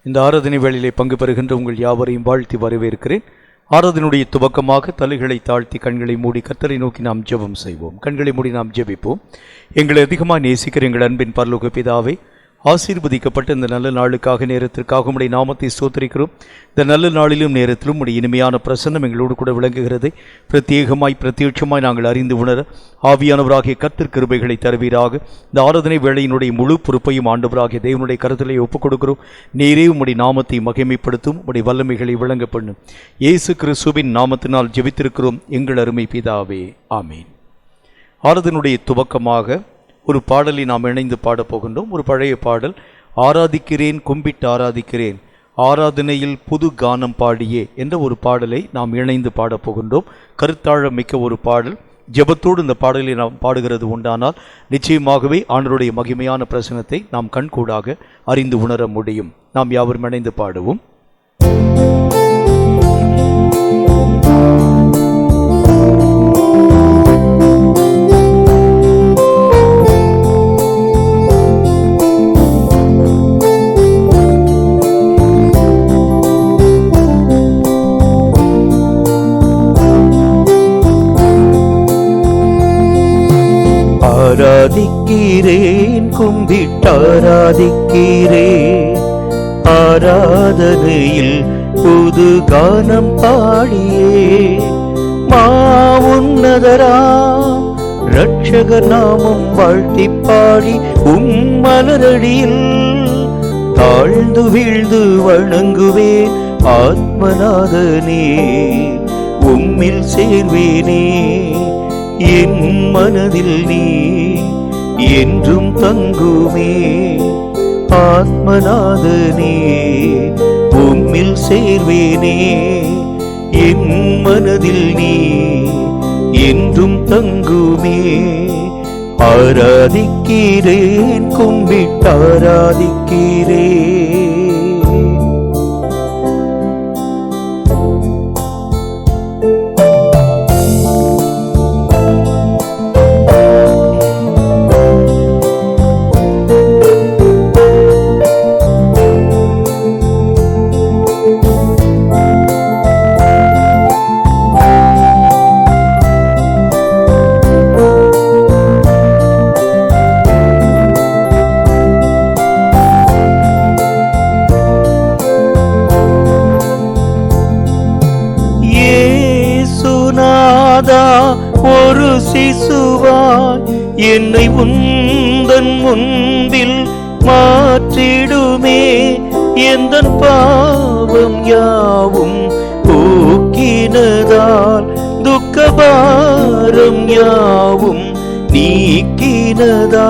இந்த ஆராதனை வேளையிலே பங்கு பெறுகின்ற உங்கள் யாவரையும் வாழ்த்தி வரவேற்கிறேன். ஆராதனுடைய துவக்கமாக தலைகளை தாழ்த்தி கண்களை மூடி கர்த்தரை நோக்கி நாம் ஜெபம் செய்வோம். கண்களை மூடி நாம் ஜெபிப்போம். எங்களை அதிகமாக நேசிக்கிற எங்கள் அன்பின் பரலோக பிதாவே, ஆசீர்வதிக்கப்பட்ட இந்த நல்ல நாளுக்காக நேரத்திற்காக உம்முடைய நாமத்தை ஸ்தோத்திரிக்கிறோம். இந்த நல்ல நாளிலும் நேரத்திலும் உம்முடைய இனிமையான பிரசன்னம் எங்களோடு கூட விளங்குகிறது. பிரத்யட்சமாய் நாங்கள் அறிந்து உணர ஆவியானவராகிய கர்த்தர் கிருபைகளை தருவீராக. இந்த ஆராதனை வேளையினுடைய முழு பொறுப்பையும் ஆண்டவராகிய தேவனுடைய கருத்திலே ஒப்புக் கொடுக்கிறோம். நீரே உம்முடைய நாமத்தை மகிமைப்படுத்தும், உம்முடைய வல்லமைகளை விளங்க பண்ணும். இயேசு கிறிஸ்துவின் நாமத்தினால் ஜெபித்திருக்கிறோம் எங்கள் அருமை பிதாவே, ஆமீன். ஆராதனுடைய துவக்கமாக ஒரு பாடலை நாம் இணைந்து பாடப்போகின்றோம். ஒரு பழைய பாடல், ஆராதிக்கிறேன் கும்பிட்டு ஆராதிக்கிறேன் ஆராதனையில் புது கானம் பாடியே என்ற ஒரு பாடலை நாம் இணைந்து பாடப்போகின்றோம். கருத்தாழம் மிக்க ஒரு பாடல். ஜெபத்தோடு இந்த பாடலை நாம் பாடுகிறது உண்டானால் நிச்சயமாகவே ஆண்டவருடைய மகிமையான பிரசனத்தை நாம் கண்கூடாக அறிந்து உணர முடியும். நாம் யாவரும் இணைந்து பாடுவோம். ஆராதிக்கிறேன் கும்பிட்டாராதிக்கிறேன் ஆராதனையில் புது கானம் பாடியே மாவுன்னதராம் இரட்சகர் நாமம் வாழ்த்தி பாடி மலரடியில் தாழ்ந்து வீழ்ந்து வணங்குவேன் ஆத்மநாதனே, உம்மில் சேர்வேனே. என் மனதில் நீ என்றும் தங்குமே ஆத்மநாதனே, உம்மில் சேர்வேனே. என் மனதில் நீ என்றும் தங்குமே. ஆராதிக்கிறேன் கும்பிட்டாராதிக்கிறேன். ஒரு சிசுவாய் என்னை உந்தன் முன்பில் மாற்றிடுமே. எந்தன் பாவம் யாவும் போக்கினதால் துக்கபாரம் யாவும் நீக்கினதால்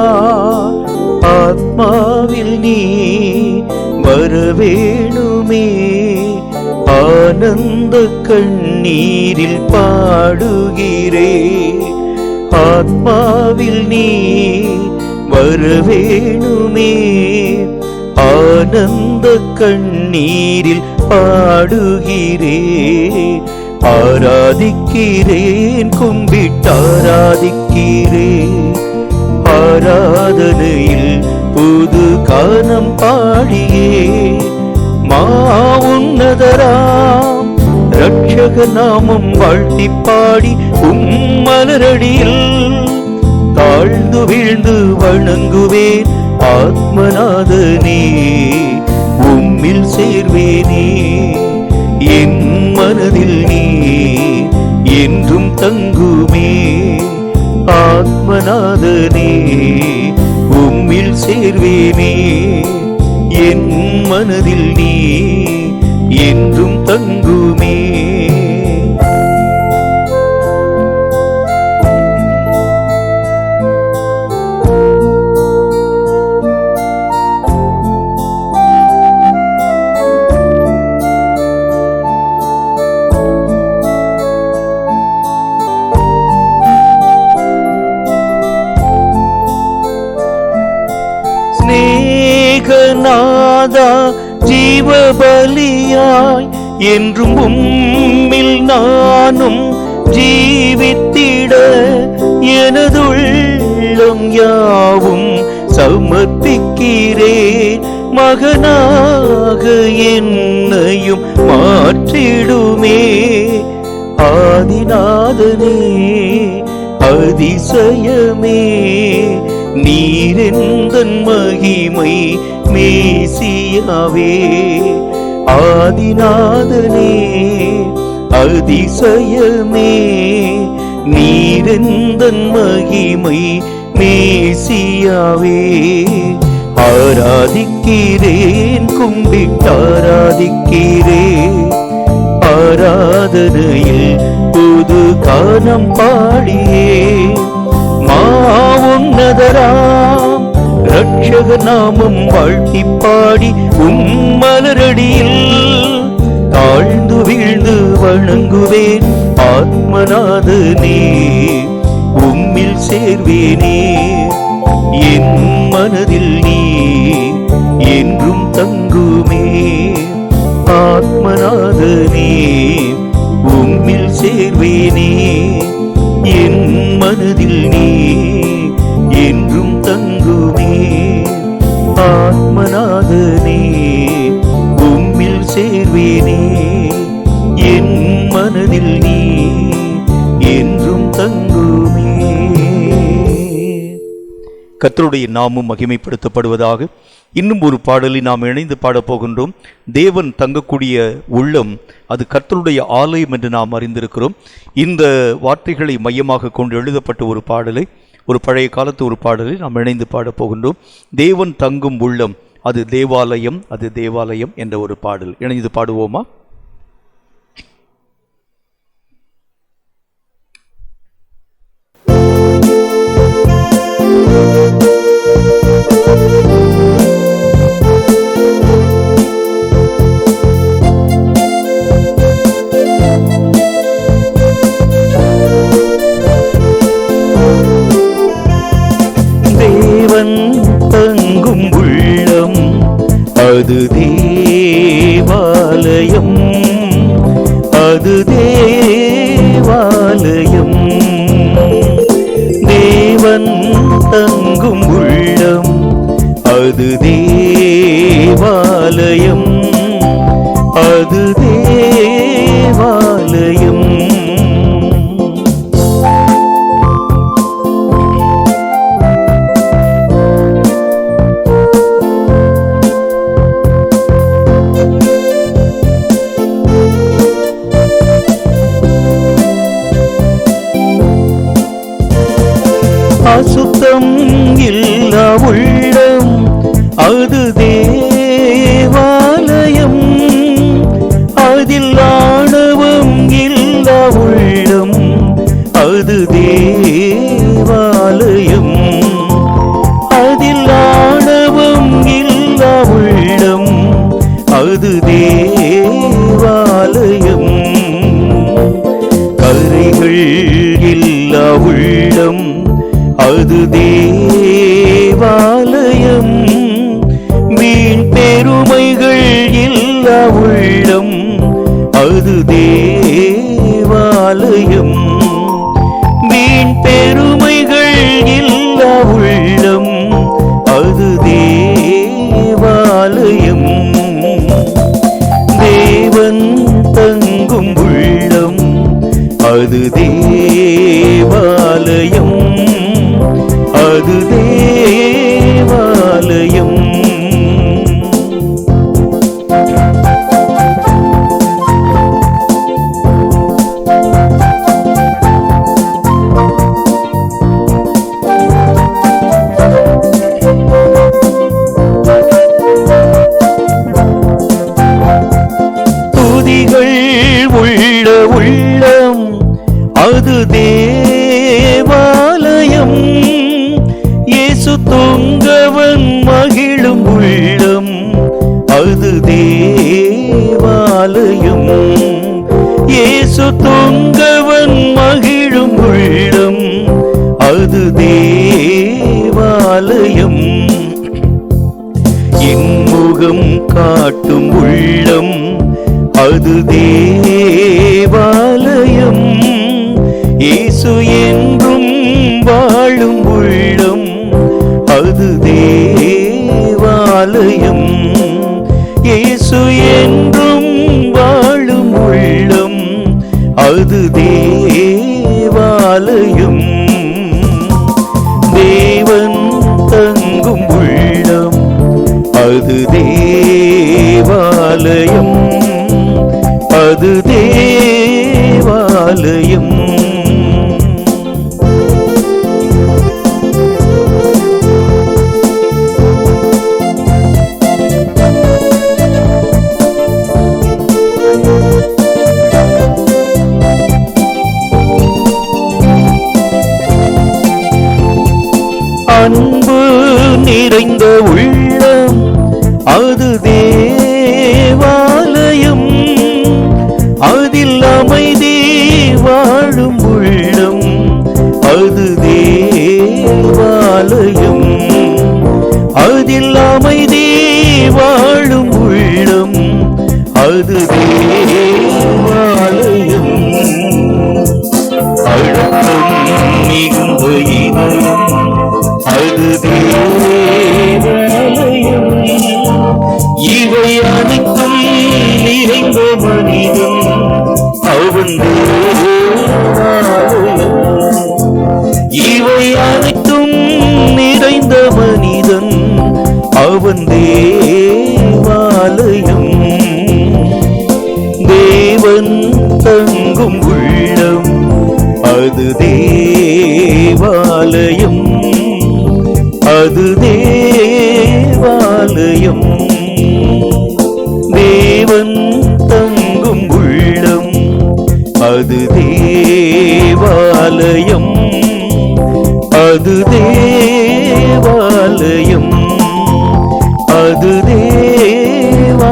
ஆத்மாவில் நீ வரவேணுமே. ஆனந்த கண்ணீரில் பாடுகிறே. ஆத்மாவில் நீ வரவேணுமே. ஆனந்த கண்ணீரில் பாடுகிறே. ஆராதிக்கிறேன் கும்பிட்டாராதிக்கிறேன் ஆராதனையில் புது கானம் பாடியே மாவுன்னதராம் இரட்சக நாமம் வாழ்த்தி பாடி மலரடியில் தாழ்ந்து வீழ்ந்து வணங்குவேன் ஆத்மநாதனே, உம்மில் சேர்வேனே. என் மனதில் நீ என்றும் தங்குமே ஆத்மநாதனே, உம்மில் சேர்வேனே. என் மனதில் நீ என்றும் தங்குமே. ஸ்நேகநாதா ஜீவபலியாய் என்றும் உம்மில் நானும் ஜீவித்திட எனதுள்ளம் யாவும் சமர்ப்பிக்கிறேன். மகனாக என்னையும் மாற்றிடுமே. ஆதிநாதனே அதிசயமே, நீரெந்தன் மகிமை மேசியாவே. ஆதிநாதனே அதிசயமே, நீரெந்தன் மகிமை மேசியாவே. ஆராதிக்கிறேன், கும்பிட்டாராதிக்கிறேன், ஆராதனையில் புது கானம் பாடியே. மாவுன்னதராம் ரட்சக நாமம் வாழ்த்தி பாடி உம்மலரடியில் தாழ்ந்து வீழ்ந்து வணங்குவேன். ஆத்மநாதனே உம்மில் சேர்வேனே, என் மனதில் நீ என்றும் தங்குமே. ஆத்மநாதனே உம்மில் சேர்வேனே, என் மனதில் நீ என்றும் தங்குமே. ஆத்மநாதனே உம்மில் சேர்வேனே, என் மனதில் நீ என்றும் தங்குமே. கர்த்தருடைய நாமம் மகிமைப்படுத்தப்படுவதாக. இன்னும் ஒரு பாடலை நாம் இணைந்து பாடப்போகின்றோம். தேவன் தங்கக்கூடிய உள்ளம் அது கர்த்தருடைய ஆலயம் என்று நாம் அறிந்திருக்கிறோம். இந்த வார்த்தைகளை மையமாக கொண்டு எழுதப்பட்ட ஒரு பாடலை, ஒரு பழைய காலத்து ஒரு பாடலை நாம் இணைந்து பாடப்போகின்றோம். தேவன் தங்கும் உள்ளம் அது தேவாலயம், அது தேவாலயம் என்ற ஒரு பாடல் இணைந்து பாடுவோமா? தங்கும் உள்ளம் அது தேவாலயம், அது தேவாலயம். தேவன் தங்கும் உள்ளம் அது தேவாலயம், அது தேவாலயம். அசுத்தம் இல்லா உள்ளம் அது தேவாலயம், அதில் ஆணவம் இல்லா உள்ளம் அது தேவாலயம், அதில் ஆணவம் இல்லா உள்ளம் அது தேவாலயம். கரைகள் இல்லா உள்ளம் அது தேவாலயம், வீண் பெருமைகள் இல்லா உள்ளம் அது தேவாலயம், வீண் பெருமைகள் இல்லா உள்ளம் அது தேவாலயம். தேவன் தங்கும் உள்ளம் அது தேவாலயம், அது தேவாலயம். துதிகள் உள்ள உள்ளம் அது தேவாலயம், இயேசு தொங்கவன் மகிழும் உள்ளம் அது தேவாலயம், இயேசு தொங்கவன் மகிழும் உள்ளம் அது தேவாலயம். இன்முகம் காட்டும் உள்ளம் அது தேவாலயம், இயேசு என்றும் வாழும் உள்ளம் அது தேவாலயம். அது தேவாலயம். தேவன் தங்கும் உள்ளம் அது தேவாலயம், அது தேவாலயம். அன்பு நிறைந்த உள்ளம் அது தேவாலயம், அதில் அமைதி வாழும் உள்ளம் அது தேவாலயம், அதில் அமைதி வாழும் உள்ளம் அது தேவாலயம். அழுத்தம் மிகுந்த இதயம் அது தேவாலயம். இவை அனைத்தும் நிறைந்த மனிதன் அவன் தேவாலயம். இவை அனைத்தும் நிறைந்த மனிதன் அவன் தேவாலயம். தேவன் தங்கும் உள்ளம் அது தேவாலயம், அது தேவாலயம். தேவன் தங்கும் உள்ளம் அது தேவாலயம், அது தேவாலயம், அது தேவாலயம்.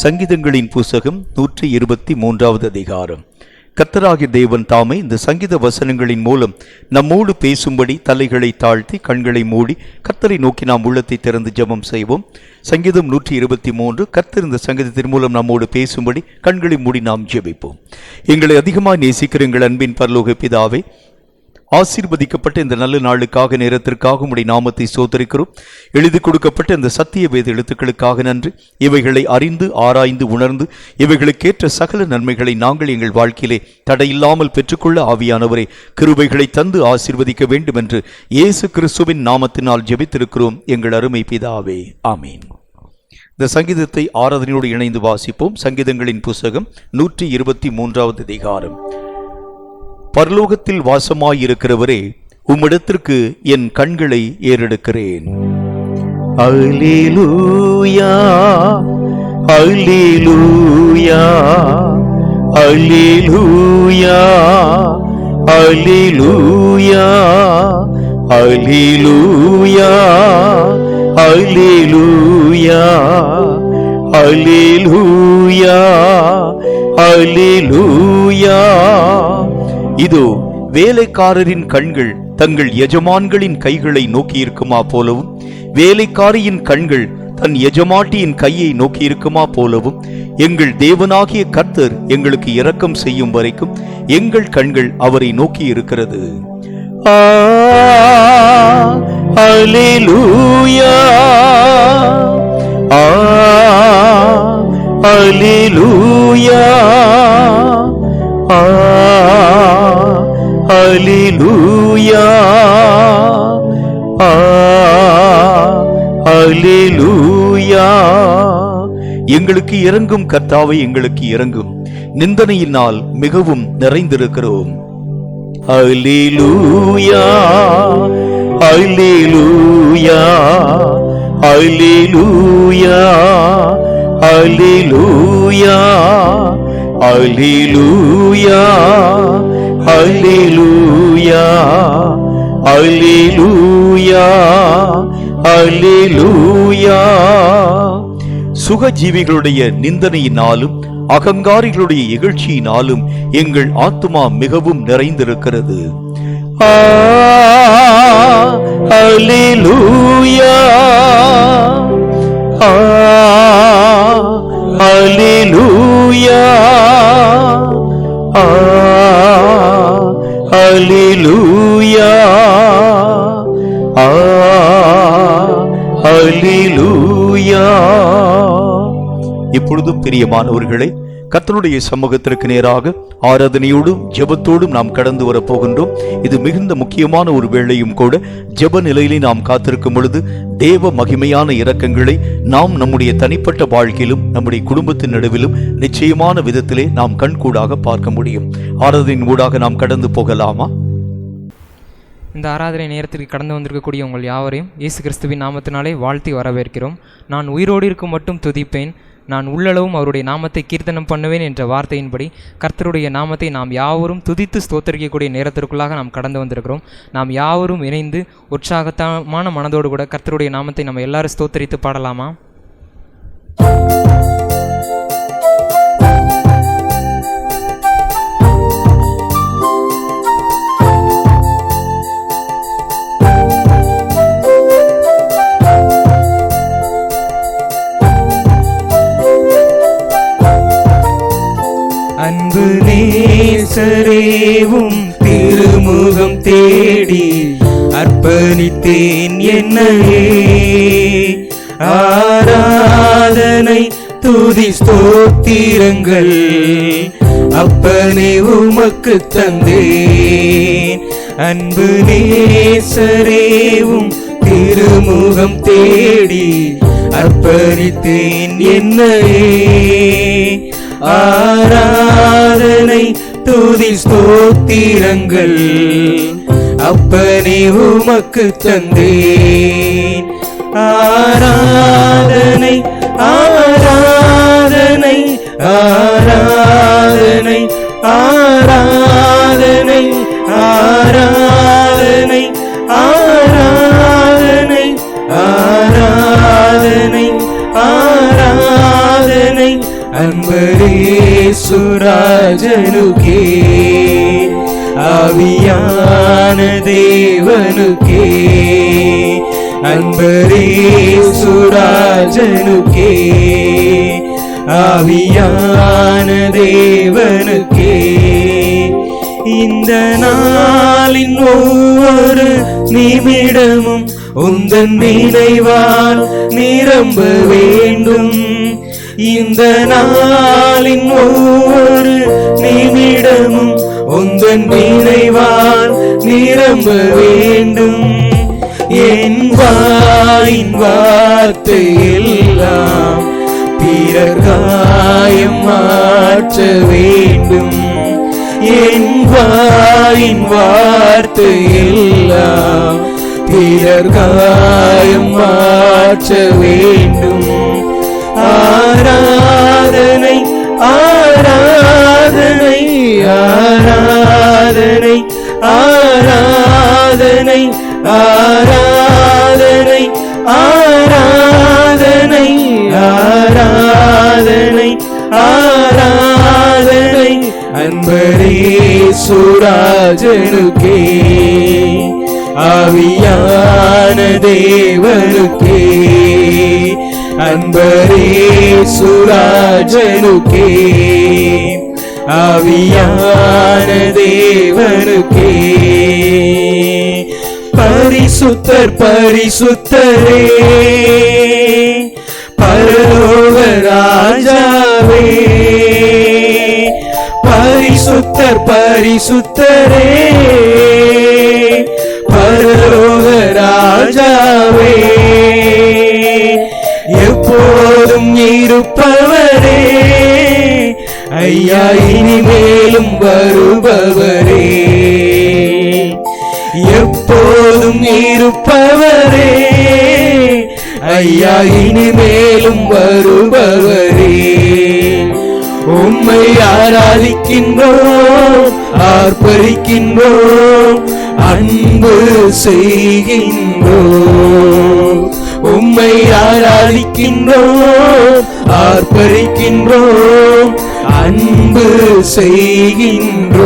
சங்கீதங்களின் புஸ்தகம் 123வது அதிகாரம். கர்த்தராகிய தேவன் தாமே இந்த சங்கீத வசனங்களின் மூலம் நம்மோடு பேசும்படி தலைகளை தாழ்த்தி கண்களை மூடி கர்த்தரை நோக்கி நாம் உள்ளத்தை திறந்து ஜெபம் செய்வோம். சங்கீதம் 123. கர்த்தர் இந்த சங்கீதத்தின் மூலம் நம்மோடு பேசும்படி கண்களை மூடி நாம் ஜெபிப்போம். எங்களை அதிகமாக நேசிக்கிற எங்கள் அன்பின் பரலோக பிதாவே, ஆசீர்வதிக்கப்பட்ட இந்த நல்ல நாளுக்காக நேரத்திற்காக உம்முடைய நாமத்தை ஸ்தோத்திரிக்கிறோம். எழுதி கொடுக்கப்பட்ட இந்த சத்திய வேத எழுத்துக்களுக்காக நன்றி. இவைகளை அறிந்து ஆராய்ந்து உணர்ந்து இவைகளுக்கேற்ற சகல நன்மைகளை நாங்கள் எங்கள் வாழ்க்கையிலே தடையில்லாமல் பெற்றுக்கொள்ள ஆவியானவரை கிருபைகளை தந்து ஆசீர்வதிக்க வேண்டும் என்று இயேசு கிறிஸ்துவின் நாமத்தினால் ஜெபித்திருக்கிறோம் எங்கள் அருமை பிதாவே, ஆமீன். இந்த சங்கீதத்தை ஆராதனையோடு இணைந்து வாசிப்போம். சங்கீதங்களின் புஸ்தகம் 123வது அதிகாரம். பரலோகத்தில் வாசமாயிருக்கிறவரே, உம்மிடத்திற்கு என் கண்களை ஏறெடுக்கிறேன். அல்லேலூயா, அல்லேலூயா, அல்லேலூயா, அல்லேலூயா, அல்லேலூயா, அல்லேலூயா, அல்லேலூயா, அல்லேலூயா. இதோ வேலைக்காரரின் கண்கள் தங்கள் எஜமான்களின் கைகளை நோக்கியிருக்குமா போலவும், வேலைக்காரியின் கண்கள் தன் எஜமாட்டியின் கையை நோக்கியிருக்குமா போலவும், எங்கள் தேவனாகிய கர்த்தர் எங்களுக்கு இரக்கம் செய்யும் வரைக்கும் எங்கள் கண்கள் அவரை நோக்கி இருக்கிறது. அல்லேலூயா, அல்லேலூயா, அல்லேலூயா, அல்லேலூயா. எங்களுக்கு இரங்கும் கர்த்தாவை, எங்களுக்கு இரங்கும். நிந்தனையினால் மிகவும் நிறைந்திருக்கிறோம். அல்லேலூயா, அல்லேலூயா, அல்லேலூயா, அல்லேலூயா, அல்லேலூயா, அல்லேலூயா, அல்லேலூயா, அல்லேலூயா. சுகஜீவிகளுடைய நிந்தனையினாலும் அகங்காரிகளுடைய இகழ்ச்சியினாலும் எங்கள் ஆத்துமா மிகவும் நிறைந்திருக்கிறது. அல்லேலூயா, அல்லேலூயா, அல்லேலூயா, அல்லேலூயா. இப்பொழுதும் பிரியமானவர்களே, கர்த்தருடைய சமூகத்திற்கு நேராக ஆராதனையோடும் ஜெபத்தோடும் நாம் கடந்து வர போகின்றோம். இது மிகுந்த முக்கியமான ஒரு வேளையும் கூட. ஜெப நிலையிலே நாம் காத்திருக்கும் பொழுது தேவ மகிமையான இரக்கங்களை நாம் நம்முடைய தனிப்பட்ட வாழ்க்கையிலும் நம்முடைய குடும்பத்தின் நடுவிலும் நிச்சயமான விதத்திலே நாம் கண்கூடாக பார்க்க முடியும். ஆராதனையின் ஊடாக நாம் கடந்து போகலாமா? இந்த ஆராதனை நேரத்திற்கு கடந்து வந்திருக்கக்கூடிய உங்கள் யாவரையும் இயேசு கிறிஸ்துவின் நாமத்தினாலே வாழ்த்தி வரவேற்கிறோம். நான் உயிரோடு இருக்கும் மட்டும் துதிப்பேன், நான் உள்ளளவும் அவருடைய நாமத்தை கீர்த்தனம் பண்ணுவேன் என்ற வார்த்தையின்படி கர்த்தருடைய நாமத்தை நாம் யாவரும் துதித்து ஸ்தோத்தரிக்கக்கூடிய நேரத்திற்குள்ளாக நாம் கடந்து வந்திருக்கிறோம். நாம் யாவரும் இணைந்து உற்சாகமான மனதோடு கூட கர்த்தருடைய நாமத்தை நம்ம எல்லாரும் ஸ்தோத்தரித்து பாடலாமா? அன்பு நேசரேவும் திருமுகம் தேடி அர்ப்பணித்தேன் என்னையே. ஆராதனை துதி ஸ்தோத்திரங்கள் அப்பனே உமக்கு தந்தேன். அன்பு நேசரேவும் திருமுகம் தேடி அர்ப்பணித்தேன் என்னையே. ஆராதனை துதி ஸ்தோத்திரங்கள் அப்பனே உமக்கு தந்தேன். ஆராதனை ஆராதனை ஆராதனை ஆராதனை ஆராதனை ஆராதனை ஆராதனை ஆராதனை அன்பரேசுராஜனுக்கே ஆவியான தேவனுக்கே. அன்பரேசுராஜனுக்கே ஆவியான தேவனுக்கே. இந்த நாளின் ஒவ்வொரு நிமிடமும் உந்தன் நினைவால் நிரம்ப வேண்டும். இந்த நாளின் ஒவ்வொரு நிமிடமும் உந்தன் நினைவால் நிரம்ப வேண்டும். என் வாயின் வார்த்தை எல்லாம் பிறர் காயம் மாற்ற வேண்டும். என் வாயின் வார்த்தை எல்லாம் பிறர் காயம் மாற்ற வேண்டும். ஆராதனை ஆராதனை ஆராதனை ஆராதனை ஆராதனை ஆராதனை ஆராதனை ஆராதனை அன்பரேசுராஜனுக்கே ஆவியான தேவனுக்கே. அன்பரேசுராஜனுக்கே ஆவியான தேவனுக்கே. பரிசுத்தர் பரிசுத்தரே பரலோக ராஜாவே. பரிசுத்தர் பரிசுத்தரே பரலோக ராஜாவே. எப்போதும் இருப்பவரே ஐயா, இனிமேலும் வருபவரே. எப்போதும் இருப்பவரே ஐயா, இனிமேலும் வருபவரே. உம்மை ஆராதிக்கின்றோம், ஆர்ப்பரிக்கின்றோம், அன்பு செய்கின்றோம். உம்மை ஆராதிக்கின்றோம், ஆர்ப்பரிக்கின்றோம், அன்பு செய்கின்றோம்.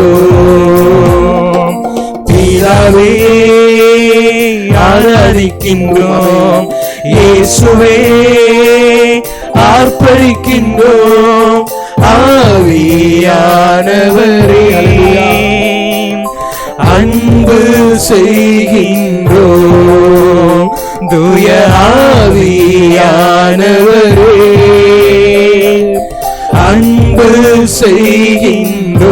பிதாவே ஆராதிக்கின்றோம், இயேசுவே ஆர்ப்பரிக்கின்றோம், ஆவியானவரே அன்பு செய்கின்றோம். தூய ஆவியானவரே அன்பு செய்கின்றோம்,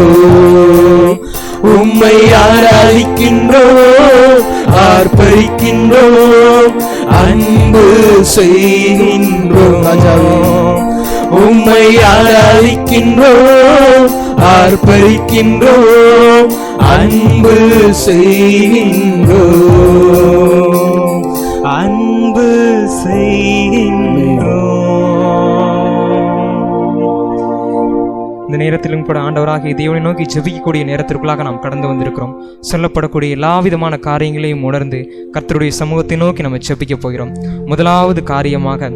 உம்மை ஆராதிக்கின்றோம், ஆர்ப்பரிக்கின்றோம், அன்பு செய்கின்றோம், உம்மை ஆராதிக்கின்றோம், ஆர்ப்பரிக்கின்றோம், அன்பு செய்கின்றோம், அன்பு செய்கின்றோம். இந்த நேரத்திலும் கூட ஆண்டவராகிய தேவனை நோக்கி ஜெபிக்கக்கூடிய நேரத்திற்குள்ளாக நாம் கடந்து வந்திருக்கிறோம். சொல்லப்படக்கூடிய எல்லா விதமான காரியங்களையும் உணர்ந்து கர்த்தருடைய சமூகத்தை நோக்கி நம்ம ஜெபிக்க போகிறோம். முதலாவது காரியமாக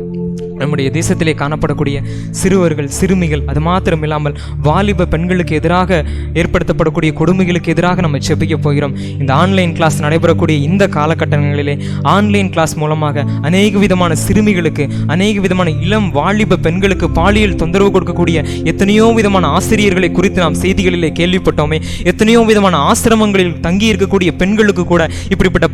நம்முடைய தேசத்திலே காணப்படக்கூடிய சிறுவர்கள், சிறுமிகள், அது மாத்திரம் இல்லாமல் வாலிப பெண்களுக்கு எதிராக ஏற்படுத்தப்படக்கூடிய கொடுமைகளுக்கு எதிராக நம்ம ஜெபிக்க போகிறோம். இந்த ஆன்லைன் கிளாஸ் நடைபெறக்கூடிய இந்த காலகட்டங்களிலே ஆன்லைன் கிளாஸ் மூலமாக அநேக விதமான சிறுமிகளுக்கு, அநேக விதமான இளம் வாலிப பெண்களுக்கு பாலியல் தொந்தரவு கொடுக்கக்கூடிய எத்தனையோ விதமான ஆசிரியர்களை குறித்து நாம் செய்திகளிலே கேள்விப்பட்டோமே. எத்தனையோ விதமான ஆசிரமங்களில் தங்கி இருக்கக்கூடிய பெண்களுக்கு கூட இப்படிப்பட்ட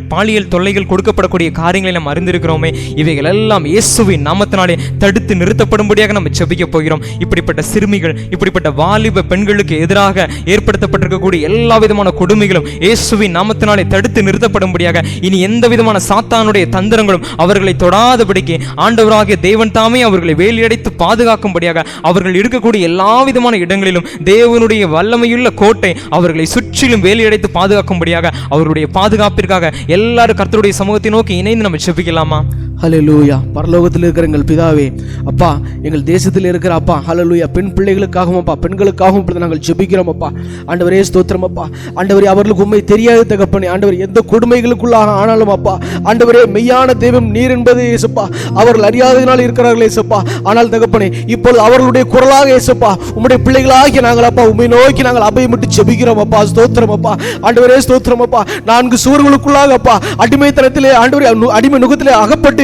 பாலியல் தொல்லைகள் கொடுக்கப்படக்கூடிய காரியங்களை நாம் அறிந்திருக்கிறோமே. இவைகள் எல்லாம் இயேசுவின் நாமத்தினாலே தடுத்து நிறுத்தப்படும்படியாக நம்ம ஜெபிக்க போகிறோம். இப்படிப்பட்ட சிறுமிகள், இப்படிப்பட்ட வாலிப பெண்களுக்கு எதிராக ஏற்படுத்தப்பட்டிருக்கக்கூடிய எல்லா விதமான கொடுமைகளும் இயேசுவின் நாமத்தினாலே தடுத்து நிறுத்தப்படும்படியாக, இனி எந்த விதமான சாத்தானுடைய தந்திரங்களும் அவர்களை தொடாதபடிக்கு ஆண்டவராகிய தேவன் தாமே அவர்களை வேலியடைத்து பாதுகாக்கும்படியாக, அவர்கள் இருக்கக்கூடிய எல்லா விதமான இடங்களிலும் தேவனுடைய வல்லமையுள்ள கோட்டை அவர்களை சுற்றிலும் வேலியடைத்து பாதுகாக்கும்படியாக, அவருடைய பாதுகாப்பிற்காக எல்லாரும் கர்த்தருடைய சமூகத்தை நோக்கி இணைந்து நம்ம ஜெபிக்கலாமா? ஹல்லேலூயா. பரலோகத்தில் இருக்கிற எங்கள் பிதாவே, அப்பா, எங்கள் தேசத்தில் இருக்கிற அப்பா, ஹல்லேலூயா, பெண் பிள்ளைகளுக்காகவும் அப்பா, பெண்களுக்காகவும் இப்படி நாங்கள் ஜெபிக்கிறோம் அப்பா. ஆண்டவரே ஸ்தோத்திரம் அப்பா. ஆண்டவரே, அவர்களுக்கு உண்மை தெரியாது தகப்பனே. ஆண்டவர் எந்த கொடுமைகளுக்குள்ளாக ஆனாலும் அப்பா, ஆண்டவரே, மெய்யான தெய்வம் நீர் என்பது இயேசுப்பா அவர்கள் அறியாததினால் இருக்கிறார்களே இயேசுப்பா. ஆனால் தகப்பனே, இப்பொழுது அவர்களுடைய குரலாக இயேசுப்பா உம்முடைய பிள்ளைகளாகிய நாங்கள் அப்பா உம்மை நோக்கி நாங்கள் அபயமிட்டு ஜெபிக்கிறோம் அப்பா. ஸ்தோத்திரம் அப்பா. ஆண்டவரே ஸ்தோத்திரம் அப்பா. 4 சுவர்களுக்குள்ளாக அப்பா அடிமைத்தனத்திலே, ஆண்டவரே, அடிமை நுகத்திலே அகப்பட்டு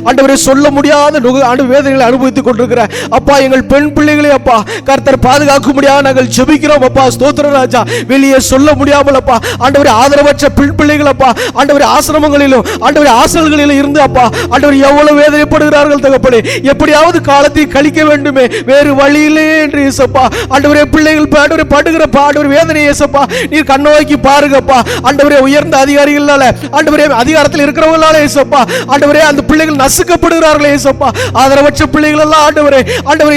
ஆண்டவரே சொல்ல முடியாத வேதனைகளை அனுபவித்துக் கொண்டிருக்கிற அப்பா எங்கள் பெண் பிள்ளைகளே அப்பா கர்த்தர் பாதுகாக்க முடியாத நாங்கள் ஜெபிக்கிறோம் அப்பா. ஸ்தோத்திர ராஜா. வெளியே சொல்ல முடியாமல் அப்பா ஆண்டவரே ஆதரவற்ற பெண் பிள்ளைகள் அப்பா ஆண்டவரே ஆசிரமங்களிலும் ஆண்டவரே ஆசல்களிலும் இருந்து அப்பா ஆண்டவரே எவ்வளவு வேதனைப்படுகிறார்கள் தகப்பனே. எப்படியாவது காலத்தை கழிக்க வேண்டுமே, வேறு வழியிலே என்று இயேசப்பா ஆண்டவரே பிள்ளைகள் ஆண்டவரே படுகிற ஆண்டவரே வேதனை இயேசப்பா நீர் கண்ணோக்கி பாருங்கப்பா. ஆண்டவரே உயர்ந்த அதிகாரிகளால ஆண்டவரே அதிகாரத்தில் இருக்கிறவங்களால இயேசப்பா ஆண்டவரே அந்த பிள்ளைகள் நசுக்கப்படுகிறார்களே இயேசப்பா. ஆதரவற்ற பிள்ளைகள் எல்லாம் ஆண்டவரே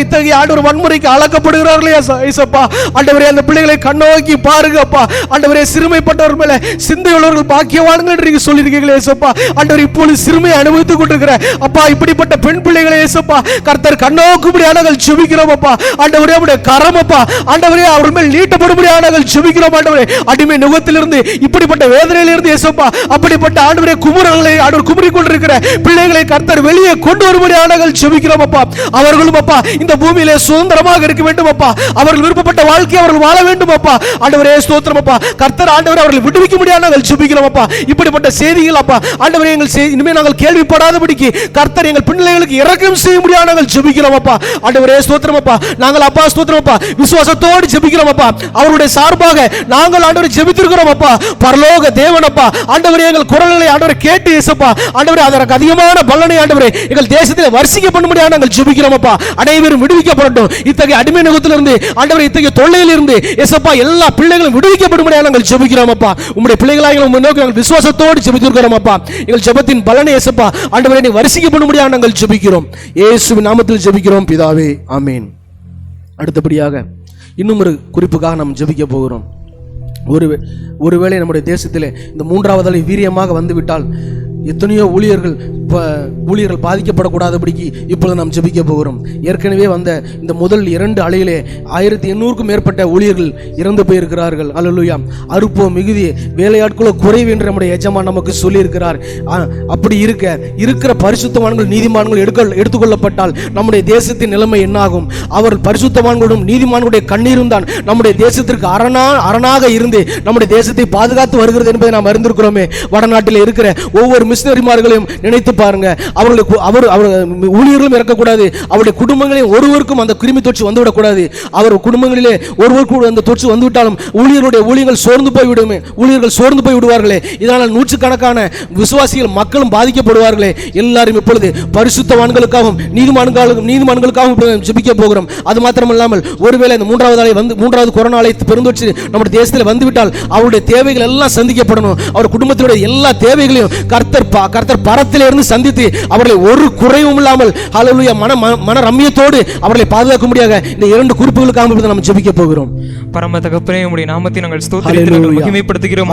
இத்தகைய ஆண்டவர் வன்முறைக்கு அழக்கப்படுகிறார்களே இயேசப்பா. ஆண்டவரே அந்த பிள்ளைகளை கண்ணோக்கி பாருங்கப்பா. ஆண்டவரே சிறுமைப்பட்டவர் மேல சிந்தையுள்ளவர்கள் பாக்கியவான்கள் என்று நீங்க சொல்லியிருக்கீங்களே இயேசப்பா. ஆண்டவர் இப்பொழுது சிறுமையை அனுபவித்துக் கொண்டிருக்கிற அப்பா இப்படிப்பட்ட பெண் பிள்ளைகளை இயேசப்பா கர்த்தர் கண்ணோக்கும்படியாக நாங்கள் ஜெபிக்கிறோம் அப்பா. ஆண்டவரே உம்முடைய கரம் அப்பா ஆண்டவரே அவர்கள் மேல் நீட்டப்படும்படியாக நாங்கள் ஜெபிக்கிறோம் ஆண்டவரே. அடிமை நுகத்திலிருந்து இப்படிப்பட்ட வேதனையிலிருந்து இயேசப்பா அப்படிப்பட்ட ஆண்டவரே குமுறல்களை ஆண்டவர் குமுறிக் கொண்டிருக்கிற பிள்ளைகளை கர்த்தர் வெளியே கொண்டு வரும்படியாக நாங்கள் ஜெபிக்கிறோம் அப்பா. அவர்களும் அப்பா இந்த பூமியிலே சுதந்திரமாக இருக்க வேண்டும் அப்பா. அவர்கள் விருப்பப்பட்ட வாழ்க்கையை அவர்கள் வாழ வேண்டும் அப்பா. ஆண்டவரே ஸ்தோத்திரம் அப்பா. கர்த்தர் ஆண்டவரே அவர்களை விடுவிக்க முடியாது நாங்கள் ஜெபிக்கிறோம் அப்பா. இப்படிப்பட்ட செய்திகள் அப்பா ஆண்டவரே எங்கள் இனிமே நாங்கள் கேள்விப்படாதபடிக்கு கர்த்தர் எங்கள் பிள்ளைகளுக்கு இரக்கம் செய்ய முடியாது நாங்கள் ஜெபிக்கிறோம் அப்பா. ஆண்டவரே ஸ்தோத்திரம் அப்பா. நாங்கள் அப்பா ஸ்தோத்திரம் அப்பா விசுவாசத்தோடு ஜெபிக்கிறோம் அப்பா. அவருடைய சார்பாக நாங்கள் ஆண்டவரை ஜெபித்திருக்கிறோம் அப்பா. பரலோக தேவன் அப்பா ஆண்டவரே எங்கள் குரல்களை ஆண்டவரை கேட்டு இயேசப்பா ஆண்டவரே அதற்கு அதிகமான பலனை ஆண்டவரே எங்கள் தேசத்தில் வர்ஷிக்க பண்ணும்படியாக நாங்கள் ஜெபிக்கிறோம் அப்பா. அனைவரும் விடுவிக்கப்படட்டும். இத்தகைய அடிமை நுகத்திலிருந்து ஆண்டவரே இத்தகைய தொல்லையிலிருந்து இயேசப்பா எல்லா பிள்ளைகளும் விடுவிக்கப்படும்படியாக நாங்கள் ஜெபிக்கிறோம் அப்பா. உம்முடைய பிள்ளைகளாக உம்மை நோக்கி நாங்கள் விசுவாசத்தோடு ஜெபித்திருக்கிறோம் அப்பா. எங்கள் ஜெபத்தின் பலனை இயேசப்பா ஆண்டவரே நீ வர்ஷிக்க பண்ணும்படியாக நாங்கள் ஜெபிக்கிறோம். இயேசுவின் நாமத்தில் ஜெபிக்கிறோம் பிதாவே, ஆமென். அடுத்தபடியாக இன்னும் ஒரு குறிப்புக்காக நாம் ஜெபிக்க போகிறோம். ஒருவேளை நம்முடைய தேசத்திலே இந்த 3வது அலை வீரியமாக வந்துவிட்டால் எத்தனையோ ஊழியர்கள் பாதிக்கப்படக்கூடாதபடிக்கு இப்பொழுது நாம் ஜெபிக்க போகிறோம். ஏற்கனவே வந்த இந்த முதல் 2 அலையிலே 1800க்கும் மேற்பட்ட ஊழியர்கள் இறந்து போயிருக்கிறார்கள். அல்லேலூயா. அறுப்போ மிகுதி வேலையாட்களோ குறைவு என்று நம்முடைய எஜமான் நமக்கு சொல்லியிருக்கிறார். அப்படி இருக்கிற பரிசுத்தவான்கள் நீதிமான்கள் எடுத்துக்கொள்ளப்பட்டால் நம்முடைய தேசத்தின் நிலைமை என்னாகும்? அவர் பரிசுத்தவான்களும் நீதிமான்களுடைய கண்ணீரும் தான் நம்முடைய தேசத்திற்கு அரணாக இருந்து நம்முடைய தேசத்தை பாதுகாத்து வருகிறது என்பதை நாம் அறிந்திருக்கிறோமே. வடநாட்டில் இருக்கிற ஒவ்வொரு மிஷனரிமார்களையும் நினைத்து பாருங்க. அவர் ஊழியர்களும் இறக்கக்கூடாது, அவருடைய குடும்பங்களையும் ஒருவருக்கும் அந்த கிருமி தொற்று வந்துவிடக்கூடாது. அவர் குடும்பங்களிலே ஒருவருக்கு அந்த தொற்று வந்துவிட்டாலும் ஊழியருடைய ஊழியர்கள் சோர்ந்து போய் விடுவார்களே. இதனால் நூற்றுக்கணக்கான விசுவாசிகள் மக்களும் பாதிக்கப்படுவார்களே. எல்லாரும் இப்பொழுது பரிசுத்தவான்களுக்காகவும் நீதிமான்களுக்காகவும் ஜெபிக்க போகிறோம். அது மாத்திரமல்லாமல் ஒருவேளை இந்த மூன்றாவது கொரோனா அலை பெருந்தொற்று நம்முடைய தேசத்தில் வந்துவிட்டால் அவருடைய தேவைகள் எல்லாம் சந்திக்கப்படணும். அவர் குடும்பத்தினுடைய எல்லா தேவைகளையும் கர்த்தர் பரத்திலே இருந்து சந்தித்து அவர்களை ஒரு குறைவும் இல்லாமல் ஹல்லேலூயா மன ரம்மியத்தோடு அவர்களை பாதுகாக்க முடியாத இந்த 2 குறிப்புகளுக்காக நாம் ஜெபிக்க போகிறோம். பரம தகப்பனே, உம்முடைய நாமத்தை நாங்கள் ஸ்தோத்திரித்து மகிமைப்படுத்துகிறோம்.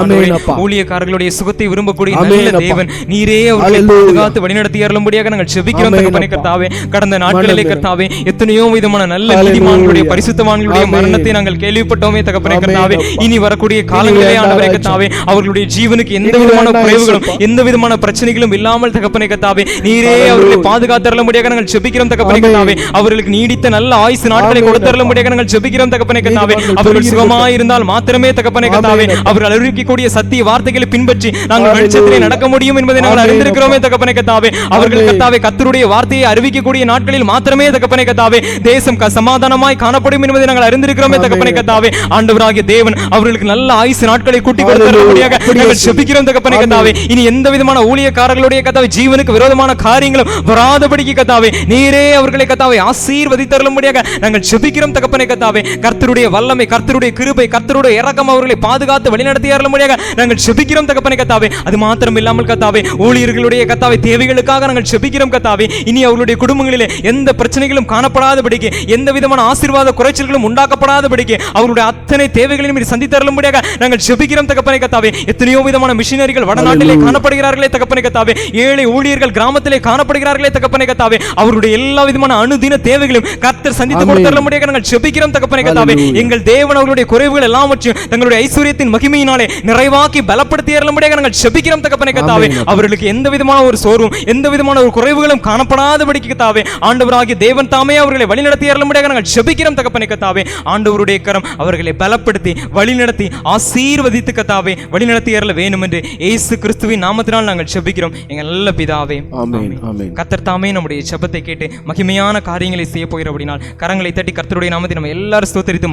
ஊழியக்காரர்களுடைய சுகத்தை விரும்பக்கூடிய நல்ல தேவன் நீரே அவர்களை பாதுகாத்து வழிநடத்தி அருளும்படியாக நாங்கள் ஜெபிக்கிறோம் தகப்பனே கர்த்தாவே. கடந்த நாட்களிலே கர்த்தாவே எத்தனையோ விதமான நல்ல நீதிமான்களுடைய பரிசுத்தவான்களுடைய மரணத்தை நாங்கள் கேள்விப்பட்டோமே தகப்பனே கர்த்தாவே. இனி வரக்கூடிய காலங்களிலே ஆண்டவரே கர்த்தாவே அவர்களுடைய ஜீவனுக்கு எந்த விதமான குறைவுகளும் எந்த விதமான பிரச்சனைகளும் இல்லாமல் தகப்பனே கர்த்தாவே நீரே அவர்களை பாதுகாத்து அருளும்படியாக நாங்கள் ஜெபிக்கிறோம் தகப்பனே கர்த்தாவே. அவர்களுக்கு நீடித்த நல்ல ஆயுசு நாட்களை கொடுத்து அருளும்படியாக நாங்கள் ஜெபிக்கிறோம் தகப்பனே கர்த்தாவே. அவர்கள் சுகமாய் இருந்தால் மாத்திரமே தகப்பனே கர்த்தாவே அவர்கள் அறிவிக்கக்கூடிய சத்திய வார்த்தைகளை பின்பற்றி நாங்கள் வெளிச்சத்திலே நடக்க முடியும் என்பதை நாங்கள் அறிந்திருக்கிறோமே தகப்பனே கர்த்தாவே. அவர்கள் கர்த்தாவே கர்த்தருடைய வார்த்தையை அறிவிக்கக்கூடிய நாட்களில் மாத்திரமே தகப்பனே கர்த்தாவே தேசம் சமாதானமாய் காணப்படும் என்பதை நாங்கள் அறிந்திருக்கிறோமே தகப்பனே கர்த்தாவே. ஆண்டவராகிய தேவன் அவர்களுக்கு நல்ல ஆயுசு நாட்களை கூட்டி கொடுத்தருளும்படியாக நாங்கள் ஜெபிக்கிறோம் தகப்பனே கர்த்தாவே. இனி எந்த விதமான ஊழியக்காரர்களுடைய கர்த்தாவே ஜீவனுக்கு விரோதமான காரியங்களும் வராதபடிக்கு கர்த்தாவே நீரே அவர்களை கர்த்தாவே ஆசீர்வதித்தருளும்படியாக நாங்கள் ஜெபிக்கிறோம் தகப்பனே கர்த்தாவே. கர்த்தருடைய வல்லமை, கர்த்தருடைய கிருபை, கர்த்தருடைய இரக்கம் அவர்களை பாதுகாத்து வழிநடத்தி அருளும்படியாக நாங்கள் ஜெபிக்கிறோம் தகப்பனே கர்த்தாவே. அது மாத்திரம் இல்லாமல் கர்த்தாவே ஊழியர்களுடைய கர்த்தாவே தேவைகளுக்காக நாங்கள் ஜெபிக்கிறோம் கர்த்தாவே. இனி அவர்களுடைய குடும்பங்களிலே எந்த பிரச்சனைகளும் காணப்படாதபடிக்கு எந்த விதமான ஆசீர்வாத குறைச்சல்களும் உண்டாக்கப்படாதபடிக்கு அவருடைய அத்தனை தேவைகளையும் சந்தித்து அருளும்படியாக நாங்கள் ஜெபிக்கிறோம் தகப்பனே கர்த்தாவே. எத்தனையோ விதமான மிஷனரிகள் வடநாட்டிலே காணப்படுகிறார்களே தகப்பனே கர்த்தாவே. ஏழை ஊழியர்கள் கிராமத்திலே காணப்படுகிறார்களே தகப்பனே கர்த்தாவே. அவருடைய எல்லா விதமான அனுதின தேவைகளையும் கர்த்தர் சந்தித்து கொடுத்தருளும்படியாக நாங்கள் ஜெபிக்கிறோம் தகப்பனே கர்த்தாவே. எங்கள் தேவன் அவர்களுடைய குறைவுகள் எல்லாவற்றையும் தங்களுடைய ஐஸ்வரியத்தின் மகிமையினாலே நிறைவாக்கி பலப்படுத்தி அருளும்படியாக நாங்கள் ஜெபிக்கிறோம் தகப்பனே கர்த்தாவே. அவர்களுக்கு எந்த விதமான ஒரு சோர்வும் எந்த விதமான ஒரு குறைவுகளும் காணப்படாதபடிக்கு கர்த்தாவே ஆண்டவராகிய தேவன் தாமே அவர்களை வழிநடத்தி அருளும்படியாக நாங்கள் ஜெபிக்கிறோம் தகப்பனே கர்த்தாவே. ஆண்டவருடைய கரம் அவர்களை பலப்படுத்தி வழிநடத்தி ஆசீர்வதித்து கர்த்தாவே வழிநடத்தி அருள வேண்டும் என்று இயேசு கிறிஸ்துவின் நாமத்தினால் நாங்கள் ஜெபிக்கிறோம் எங்கள் நல்ல பிதாவே. ஆமென். கர்த்தர் தாமே நம்முடைய ஜெபத்தை கேட்டு மகிமையான காரியங்களை செய்ய போகிறபடினால் கரங்களை தட்டி கர்த்தருடைய நாமத்தை நம்ம எல்லாரும் ஸ்தோத்திரித்து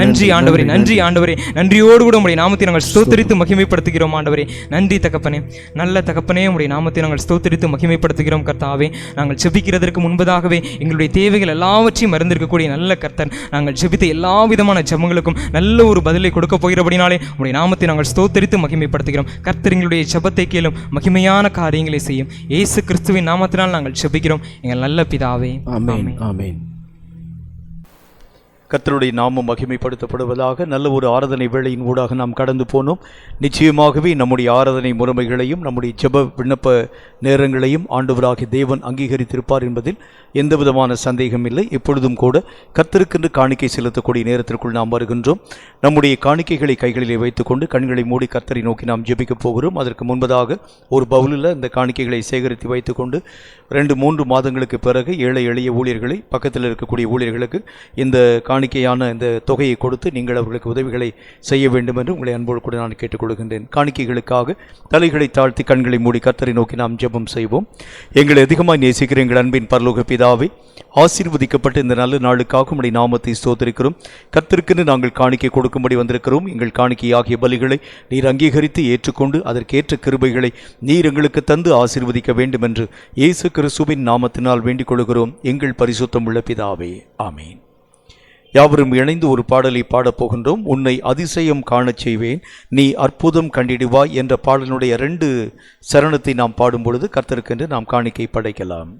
நன்றி ஆண்டவரே, நன்றி ஆண்டவரே. நன்றியோடு கூட உம்முடைய நாமத்தை நாங்கள் ஸ்தோத்திரித்து மகிமைப்படுத்துகிறோம் ஆண்டவரே. நன்றி தகப்பனே, நல்ல தகப்பனே. உம்முடைய நாமத்தை நாங்கள் ஸ்தோத்திரித்து மகிமைப்படுத்துகிறோம் கர்த்தாவே. நாங்கள் ஜெபிக்கிறதற்கு முன்பதாகவே எங்களுடைய தேவைகள் எல்லாவற்றையும் மறந்திருக்கக்கூடிய நல்ல கர்த்தர் நாங்கள் ஜெபித்த எல்லா விதமான ஜெபங்களுக்கும் நல்ல ஒரு பதிலை கொடுக்க போகிறபடினாலே உம்முடைய நாமத்தை நாங்கள் ஸ்தோத்திரித்து மகிமைப்படுத்துகிறோம். கர்த்தர் எங்களுடைய ஜெபத்தை கேளும், மகிமையான காரியங்களை செய்யும். இயேசு கிறிஸ்துவின் நாமத்தினால் நாங்கள் ஜெபிக்கிறோம் எங்கள் நல்ல பிதாவே. ஆமென். ஆமென். கர்த்தருடைய நாமம் மகிமைப்படுத்தப்படுவதாக. நல்ல ஒரு ஆராதனை வேளையின் ஊடாக நாம் கடந்து போனோம். நிச்சயமாகவே நம்முடைய ஆராதனை முறைமைகளையும் நம்முடைய ஜெப விண்ணப்ப நேரங்களையும் ஆண்டவராகிய தேவன் அங்கீகரித்திருப்பார் என்பதில் எந்த விதமான சந்தேகம் இல்லை. இப்பொழுதும் கூட கர்த்தருக்கென்று காணிக்கை செலுத்தக்கூடிய நேரத்திற்குள் நாம் வருகின்றோம். நம்முடைய காணிக்கைகளை கைகளிலே வைத்துக்கொண்டு கண்களை மூடி கர்த்தரை நோக்கி நாம் ஜெபிக்கப் போகிறோம். அதற்கு முன்பதாக ஒரு பவுலில் இந்த காணிக்கைகளை சேகரித்து வைத்துக்கொண்டு 2-3 மாதங்களுக்கு பிறகு ஏழை எளிய ஊழியர்களை பக்கத்தில் இருக்கக்கூடிய ஊழியர்களுக்கு இந்த காணிக்கையான இந்த தொகையை கொடுத்து நீங்கள் அவர்களுக்கு உதவிகளை செய்ய வேண்டும் என்று உங்களை அன்போடு கூட நான் கேட்டுக்கொள்கின்றேன். காணிக்கைகளுக்காக தலைகளை தாழ்த்தி கண்களை மூடி கர்த்தரை நோக்கி நாம் ஜெபம் செய்வோம். எங்களை அதிகமாக நேசிக்கிற எங்கள் அன்பின் பரலோக பிதாவே, ஆசீர்வதிக்கப்பட்ட இந்த நல்ல நாளுக்காக உம்முடைய நாமத்தை ஸ்தோத்திரிக்கிறோம். கர்த்தருக்கென்று நாங்கள் காணிக்கை கொடுக்கும்படி வந்திருக்கிறோம். எங்கள் காணிக்கையாகிய பலிகளை நீர் அங்கீகரித்து ஏற்றுக்கொண்டு அதற்கேற்ற கிருபைகளை நீர் எங்களுக்கு தந்து ஆசீர்வதிக்க வேண்டும் என்று இயேசு கிறிஸ்துவின் நாமத்தினால் வேண்டிக் கொள்கிறோம் எங்கள் பரிசுத்தம் உள்ள பிதாவே. ஆமீன். யாவரும் இணைந்து ஒரு பாடலை பாடப்போகின்றோம். உன்னை அதிசயம் காணச் செய்வேன், நீ அற்புதம் கண்டிடுவாய் என்ற பாடலினுடைய 2 சரணத்தை நாம் பாடும் பொழுது கர்த்தருக்கென்று நாம் காணிக்கை படைக்கலாம்.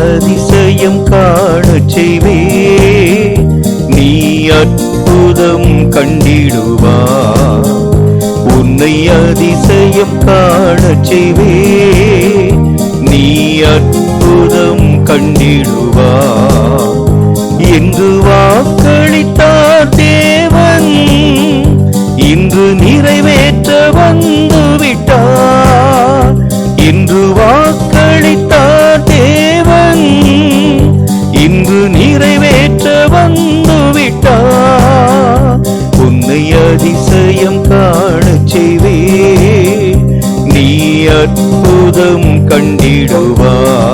அதிசயம் காணச் செய்வே, நீ அற்புதம் கண்டிடுவா. உன்னை அதிசயம் காணச் செய்வே, நீ அற்புதம் கண்டிடுவா. என்று வாக்களித்தார் தேவன், இன்று அற்புதம் கண்டிடுவார்.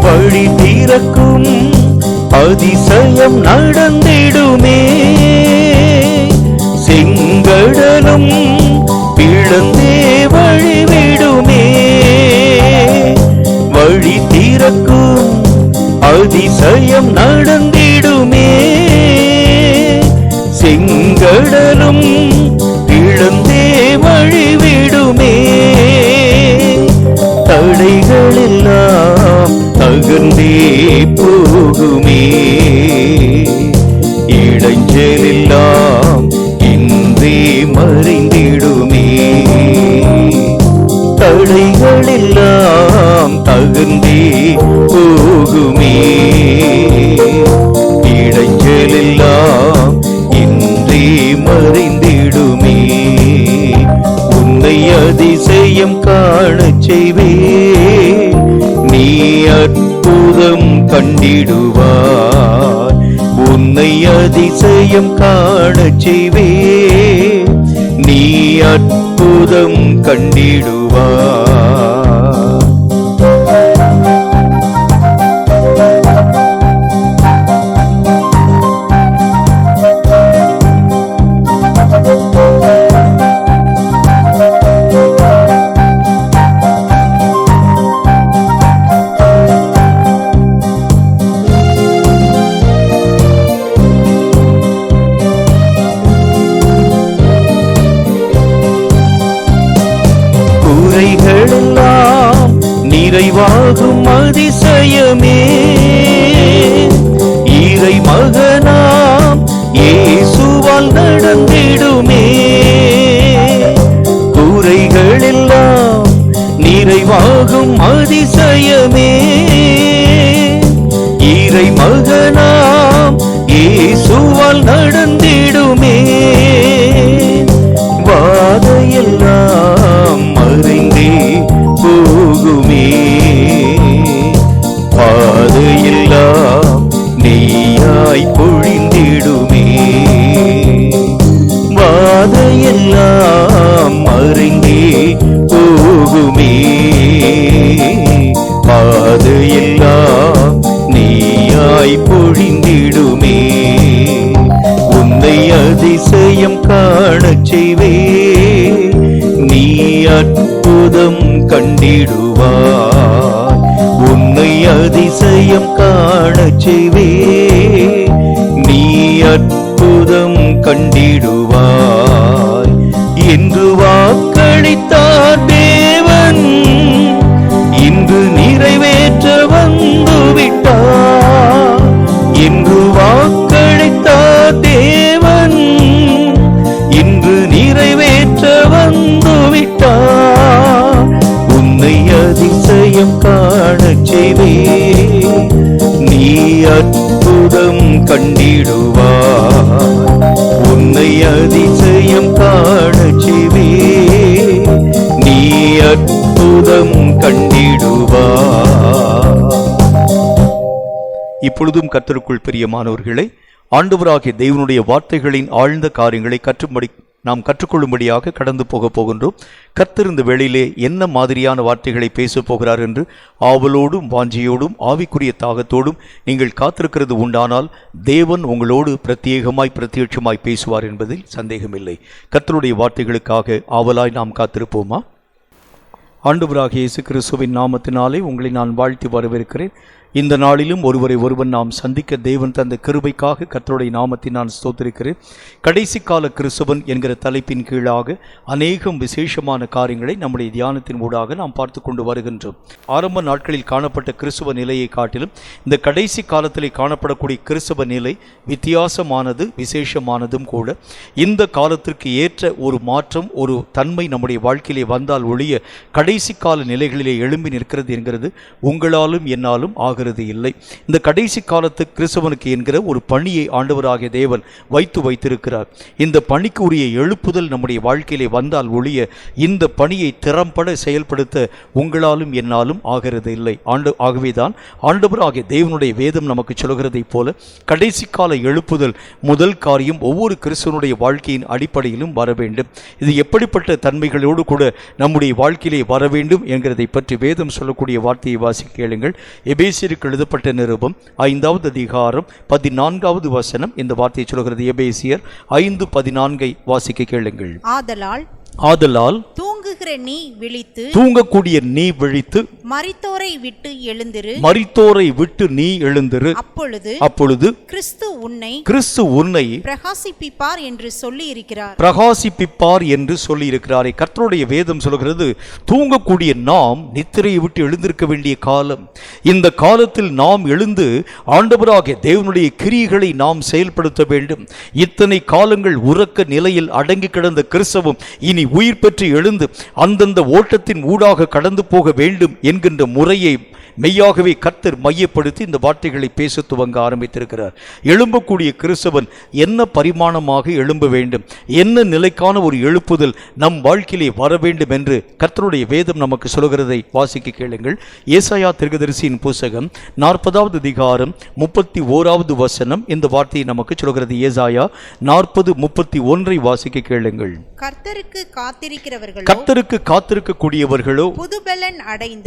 வழி திறக்கும் அதிசயம் நடந்திடுமே, செங்கடலும் பிளந்தே வழிவிடுமே. வழி திறக்கும் அதிசயம் நடந்திடுமே, செங்கடலும் பிளந்தே வழிவிடுமே. தடைகளெல்லாம் தகர்ந்தே போகுமே, இடைஞ்சலெல்லாம் இன்றே மறைந்திடுமே. தடைகளெல்லாம் தகர்ந்தே போகுமே, இடைஞ்சலெல்லாம் இன்றே மறைந்திடுமே. உன்னை அதிசயம் காணச் செய்வே, நீ அற்புதம் கண்டிடுவார். உன்னை அதிசயம் காணச் செய்வே, நீ அற்புதம் கண்டிடுவார். குறைகளெல்லாம் நிறைவாகும் அதிசயமே, இறை மகனாம் இயேசுவால் நடந்திடுமே. குறைகளெல்லாம் நிறைவாகும் அதிசயமே, இறை மகனாம் இயேசுவால் நடந்திடுமே. வாதையெல்லாம் மறைந்தே போகுமே, பாதையெல்லாம் நெய்யாய் பொழிந்திடுமே. வாதையெல்லாம் மறைந்தே போகுமே, பாதையெல்லாம் நெய்யாய் பொழிந்திடுமே. உன்னை அதிசயம் காணச் செய்வே, நீ அற்புதம் கண்டிடுவார். உன்னை அதிசயம் காணச் செய்வே, நீ அற்புதம் கண்டிடுவாய். என்று வாக்களித்தார் தேவன், இன்று நிறைவேற்ற வந்துவிட்டார். என்று வாக்களித்தார் தேவன், இன்று நிறைவேற்ற வந்துவிட்டார். உன்னை அதிசயம் காணச் செய்வே, நீ அற்புதம் கண்டிடுவார். உன்னை அதிசயம் காணச் செய்வே, நீ அற்புதம் கண்டிடுவார். இப்பொழுதும் கர்த்தருக்குள் பிரியமானவர்களே, ஆண்டவராகிய தேவனுடைய வார்த்தைகளின் ஆழ்ந்த காரியங்களை நாம் கற்றுக்கொள்ளும்படியாக கடந்து போகின்றோம். கர்த்தர் இந்த வேளையிலே என்ன மாதிரியான வார்த்தைகளை பேசப் போகிறார் என்று ஆவலோடும் வாஞ்சியோடும் ஆவிக்குரிய தாகத்தோடும் நீங்கள் காத்திருக்கிறது உண்டானால் தேவன் உங்களோடு பிரத்யட்சமாய் பேசுவார் என்பதில் சந்தேகமில்லை. கர்த்தருடைய வார்த்தைகளுக்காக ஆவலாய் நாம் காத்திருப்போமா? ஆண்டவராகிய இயேசு கிறிஸ்துவின் நாமத்தினாலே உங்களை நான் வாழ்த்தி வரவேற்கிறேன். இந்த நாளிலும் ஒருவரை ஒருவன் நாம் சந்திக்க தேவன் தந்த கிருபைக்காக கர்த்தருடைய நாமத்தை நான் ஸ்தோத்திரிக்கிறேன். கடைசி கால கிறிஸ்தவன் என்கிற தலைப்பின் கீழாக அநேகம் விசேஷமான காரியங்களை நம்முடைய தியானத்தின் ஊடாக நாம் பார்த்து கொண்டு வருகின்றோம். ஆரம்ப நாட்களில் காணப்பட்ட கிறிஸ்தவ நிலையை காட்டிலும் இந்த கடைசி காலத்திலே காணப்படக்கூடிய கிறிஸ்தவ நிலை வித்தியாசமானது, விசேஷமானதும் கூட. இந்த காலத்திற்கு ஏற்ற ஒரு மாற்றம், ஒரு தன்மை நம்முடைய வாழ்க்கையிலே வந்தால் ஒழிய கடைசி கால நிலைகளிலே எழும்பி நிற்கிறது என்கிறது உங்களாலும் என்னாலும் ஆகிறது இல்லை. இந்த கடைசி காலத்து கிறிஸ்தவனுக்கு என்கிற ஒரு பணியை ஆண்டவராகிய தேவன் வைத்திருக்கிறார். இந்த பணிக்கு உரிய எழுப்புதல் நம்முடைய வாழ்க்கையிலே வந்தால் ஒழிய இந்த பணியை திறம்பட செயல்படுத்த உங்களாலும் என்னாலும் ஆகிறது இல்லை. ஆகவேதான் ஆண்டவராகிய தேவனுடைய வேதம் நமக்கு சொல்கிறதைப் போல கடைசி கால எழுப்புதல் முதல் காரியம் ஒவ்வொரு கிறிஸ்தவனுடைய வாழ்க்கையின் அடிப்படையிலும் வர வேண்டும். இது எப்படிப்பட்ட தன்மைகளோடு கூட நம்முடைய வாழ்க்கையிலே வர வேண்டும் என்கிறதை பற்றி வேதம் சொல்லக்கூடிய வார்த்தையை வாசிக்க கேளுங்கள். எபேசியருக்கு எழுதப்பட்ட நிருபம் 5வது அதிகாரம் 14வது வசனம் இந்த வார்த்தையை சொல்கிறது. எபேசியர் 5:14 வாசிக்க கேளுங்கள். ஆதலால் தூங்குகிற நீ விழித்து, தூங்கக்கூடிய நீ விழித்து, மரித்தோரை விட்டு எழுந்திரு, மரித்தோரை விட்டு நீ எழுந்திரு. அப்பொழுது கிறிஸ்து உன்னை பிரகாசிப்பிப்பார் என்று சொல்லி இருக்கிறார். பிரகாசிப்பிப்பார் என்று சொல்லி இருக்கிறாரே. கர்த்தருடைய வேதம் சொல்கிறது, தூங்கக்கூடிய நாம் நித்திரையை விட்டு எழுந்திருக்க வேண்டிய காலம். இந்த காலத்தில் நாம் எழுந்து ஆண்டவராகிய தேவனுடைய கிரியைகளை நாம் செயல்படுத்த வேண்டும். இத்தனை காலங்கள் உறக்க நிலையில் அடங்கி கிடந்த கிறிஸ்தவம் இனி உயிர் பெற்று எழுந்து அந்தந்த ஓட்டத்தின் ஊடாக கடந்து போக வேண்டும் என்கின்ற முறையை மெய்யாகவே கர்த்தர் மையப்படுத்தி இந்த வார்த்தைகளை பேச துவங்க ஆரம்பித்திருக்கிறார். எழும்பக்கூடிய கிறிஸ்தவன் என்ன பரிமாணமாக எழும்ப வேண்டும், என்ன நிலைக்கான ஒரு எழுப்புதல் நம் வாழ்க்கையிலே வர வேண்டும் என்று கர்த்தருடைய வேதம் நமக்கு சொல்கிறதை வாசிக்க கேளுங்கள். ஏசாயா தீர்க்கதரிசியின் புத்தகம் 40வது அதிகாரம் 31வது வசனம் இந்த வார்த்தையை நமக்கு சொல்கிறது. ஏசாயா 40:31 வாசிக்க கேளுங்கள். கர்த்தருக்கு காத்திருக்கக்கூடியவர்களோ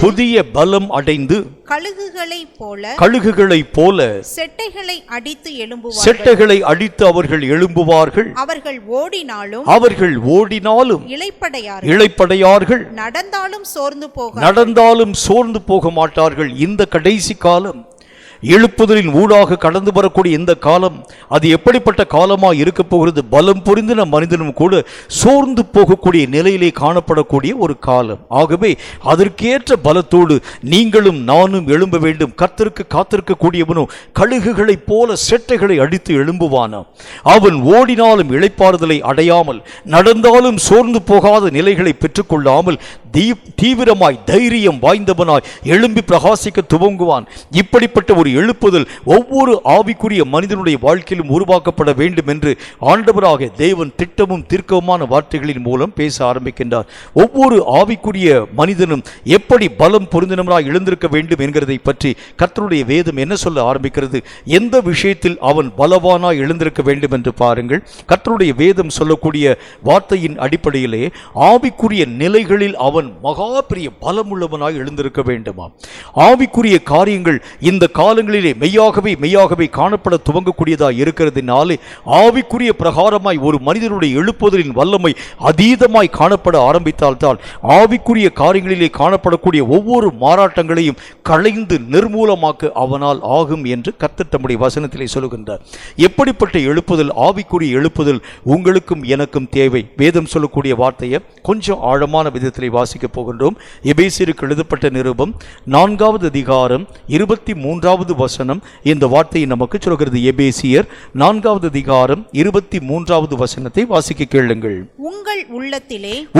புதிய பலம் அடைந்து கழுகுகளைப் போல செட்டைகளை அடித்து அவர்கள் எழும்புவார்கள். அவர்கள் ஓடினாலும் இளைப்படையார்கள், நடந்தாலும் சோர்ந்து போக மாட்டார்கள். இந்த கடைசி காலம் எழுப்புதலின் ஊடாக கடந்து வரக்கூடிய இந்த காலம் அது எப்படிப்பட்ட காலமாக இருக்க போகிறது? பலம் புரிந்தின மனிதனும் கூட சோர்ந்து போகக்கூடிய நிலையிலே காணப்படக்கூடிய ஒரு காலம். ஆகவே அதற்கேற்ற பலத்தோடு நீங்களும் நானும் எழும்ப வேண்டும். கர்த்தருக்கு காத்திருக்கக்கூடியவனும் கழுகுகளைப் போல செட்டைகளை அடித்து எழும்புவானா. அவன் ஓடினாலும் இளைப்பாறுதலை அடையாமல், நடந்தாலும் சோர்ந்து போகாத நிலைகளை பெற்றுக்கொள்ளாமல் தீவிரமாய் தைரியம் வாய்ந்தவனாய் எழும்பி பிரகாசிக்க துவங்குவான். இப்படிப்பட்ட ஒரு எழுப்புதல் ஒவ்வொரு ஆவிக்குரிய மனிதனுடைய வாழ்க்கையிலும் உருவாக்கப்பட வேண்டும் என்று ஆண்டவராக தேவன் திட்டமும் தீர்க்கமான வார்த்தைகளின் மூலம் பேச ஆரம்பிக்கின்றார். ஒவ்வொரு ஆவிக்குரிய மனிதனும் எப்படி பலம் பொருந்தினவராய் எழுந்திருக்க வேண்டும் என்கிறதை பற்றி கர்த்தருடைய வேதம் என்ன சொல்ல ஆரம்பிக்கிறது? எந்த விஷயத்தில் அவன் பலவானாய் எழுந்திருக்க வேண்டும் என்று பாருங்கள். கர்த்தருடைய வேதம் சொல்லக்கூடிய வார்த்தையின் அடிப்படையிலே ஆவிக்குரிய நிலைகளில் அவன் மகா பெரிய பலமுள்ளவனாய் எழுந்திருக்க வேண்டுமா? ஆவிக்குரிய காரியங்கள் இந்த காலங்களிலே மெய்யாகவே காணப்பட துவங்கக்கூடியதாக இருக்கிறதுனாலே ஆவிக்குரிய பிரகாரமாய் ஒரு மனிதனுடைய எழுப்புதலின் வல்லமை அதீதமாய் காணப்பட ஆரம்பித்தால்தான் ஆவிக்குரிய காரியங்களிலே காணப்படக்கூடிய ஒவ்வொரு மாறாட்டங்களையும் களைந்து நிர்மூலமாக்க அவனால் ஆகும் என்று கர்த்தர் தம்முடைய வசனத்திலே சொல்லுகின்றார். எப்படிப்பட்ட எழுப்புதல், ஆவிக்குரிய எழுப்புதல் உங்களுக்கும் எனக்கும் தேவை. வேதம் சொல்லக்கூடிய வார்த்தையை கொஞ்சம் ஆழமான விதத்திலே வாசிக்க போகின்றோம். எபேசியருக்கு எழுதப்பட்ட நிருபம் 4வது அதிகாரம் 23வது வசனம் இந்த வார்த்தையை நமக்கு சொல்கிறது. எபேசியர் 4வது அதிகாரம் 23வது வசனத்தை வாசிக்க கேளுங்கள்.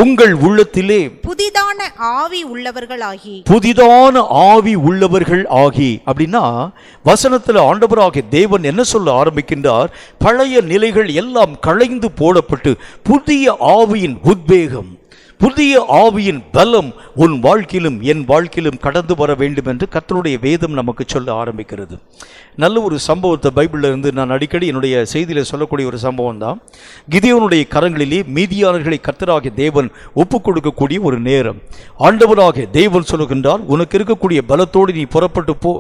உங்கள் உள்ளத்திலே புதிதான ஆவி உள்ளவர்கள் ஆகி. அப்படின்னா வசனத்தில் ஆண்டவராகிய தேவன் என்ன சொல்ல ஆரம்பிக்கின்றார்? பழைய நிலைகள் எல்லாம் களைந்து போடப்பட்டு புதிய ஆவியின் உத்வேகம், புதிய ஆவியின் பலம் உன் வாழ்க்கையிலும் என் வாழ்க்கையிலும் கடந்து வர வேண்டும் என்று கர்த்தருடைய வேதம் நமக்கு சொல்ல ஆரம்பிக்கிறது. நல்ல ஒரு சம்பவத்தை பைபிளில் இருந்து நான் அடிக்கடி என்னுடைய செய்தியில் சொல்லக்கூடிய ஒரு சம்பவம் தான். கிதியோனுடைய கரங்களிலே மீதியானர்களை கர்த்தராகிய தேவன் ஒப்புக் கொடுக்கக்கூடிய ஒரு நேரம். ஆண்டவராகிய தேவன் சொல்லுகின்றார், உனக்கு இருக்கக்கூடிய பலத்தோடு நீ புறப்பட்டு போ.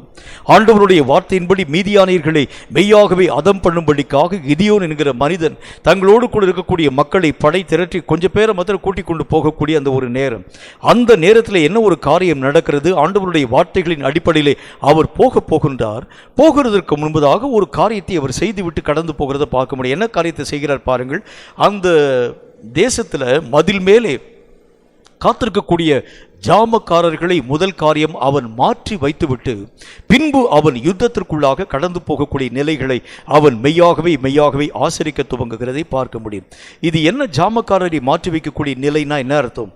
ஆண்டவருடைய வார்த்தையின்படி மீதியானியர்களை மெய்யாகவே அதம் பண்ணும்படிக்காக கிதியோன் என்கிற மனிதன் தங்களோடு கூட இருக்கக்கூடிய மக்களை படை திரட்டி கொஞ்சம் பேரை மாத்திரம் கூட்டிக் கொண்டு போக போகக்கூடிய அந்த ஒரு நேரம். அந்த நேரத்தில் என்ன ஒரு காரியம் நடக்கிறது? ஆண்டவருடைய வார்த்தைகளின் அடிப்படையிலே அவர் போகின்றார். போகிறதற்கு முன்பதாக ஒரு காரியத்தை அவர் செய்துவிட்டு கடந்து போகிறத பார்க்க முடியும். என்ன காரியத்தை செய்கிறார் பாருங்கள். அந்த தேசத்தில் மதில் மேலே காத்திருக்கக்கூடிய ஜாமக்காரர்களை முதல் காரியம் அவன் மாற்றி வைத்துவிட்டு பின்பு அவன் யுத்தத்திற்குள்ளாக கடந்து போகக்கூடிய நிலைகளை அவன் மெய்யாகவே ஆசரிக்க துவங்குகிறதை பார்க்க முடியும். இது என்ன ஜாமக்காரரை மாற்றி வைக்கக்கூடிய நிலைனா என்ன அர்த்தம்?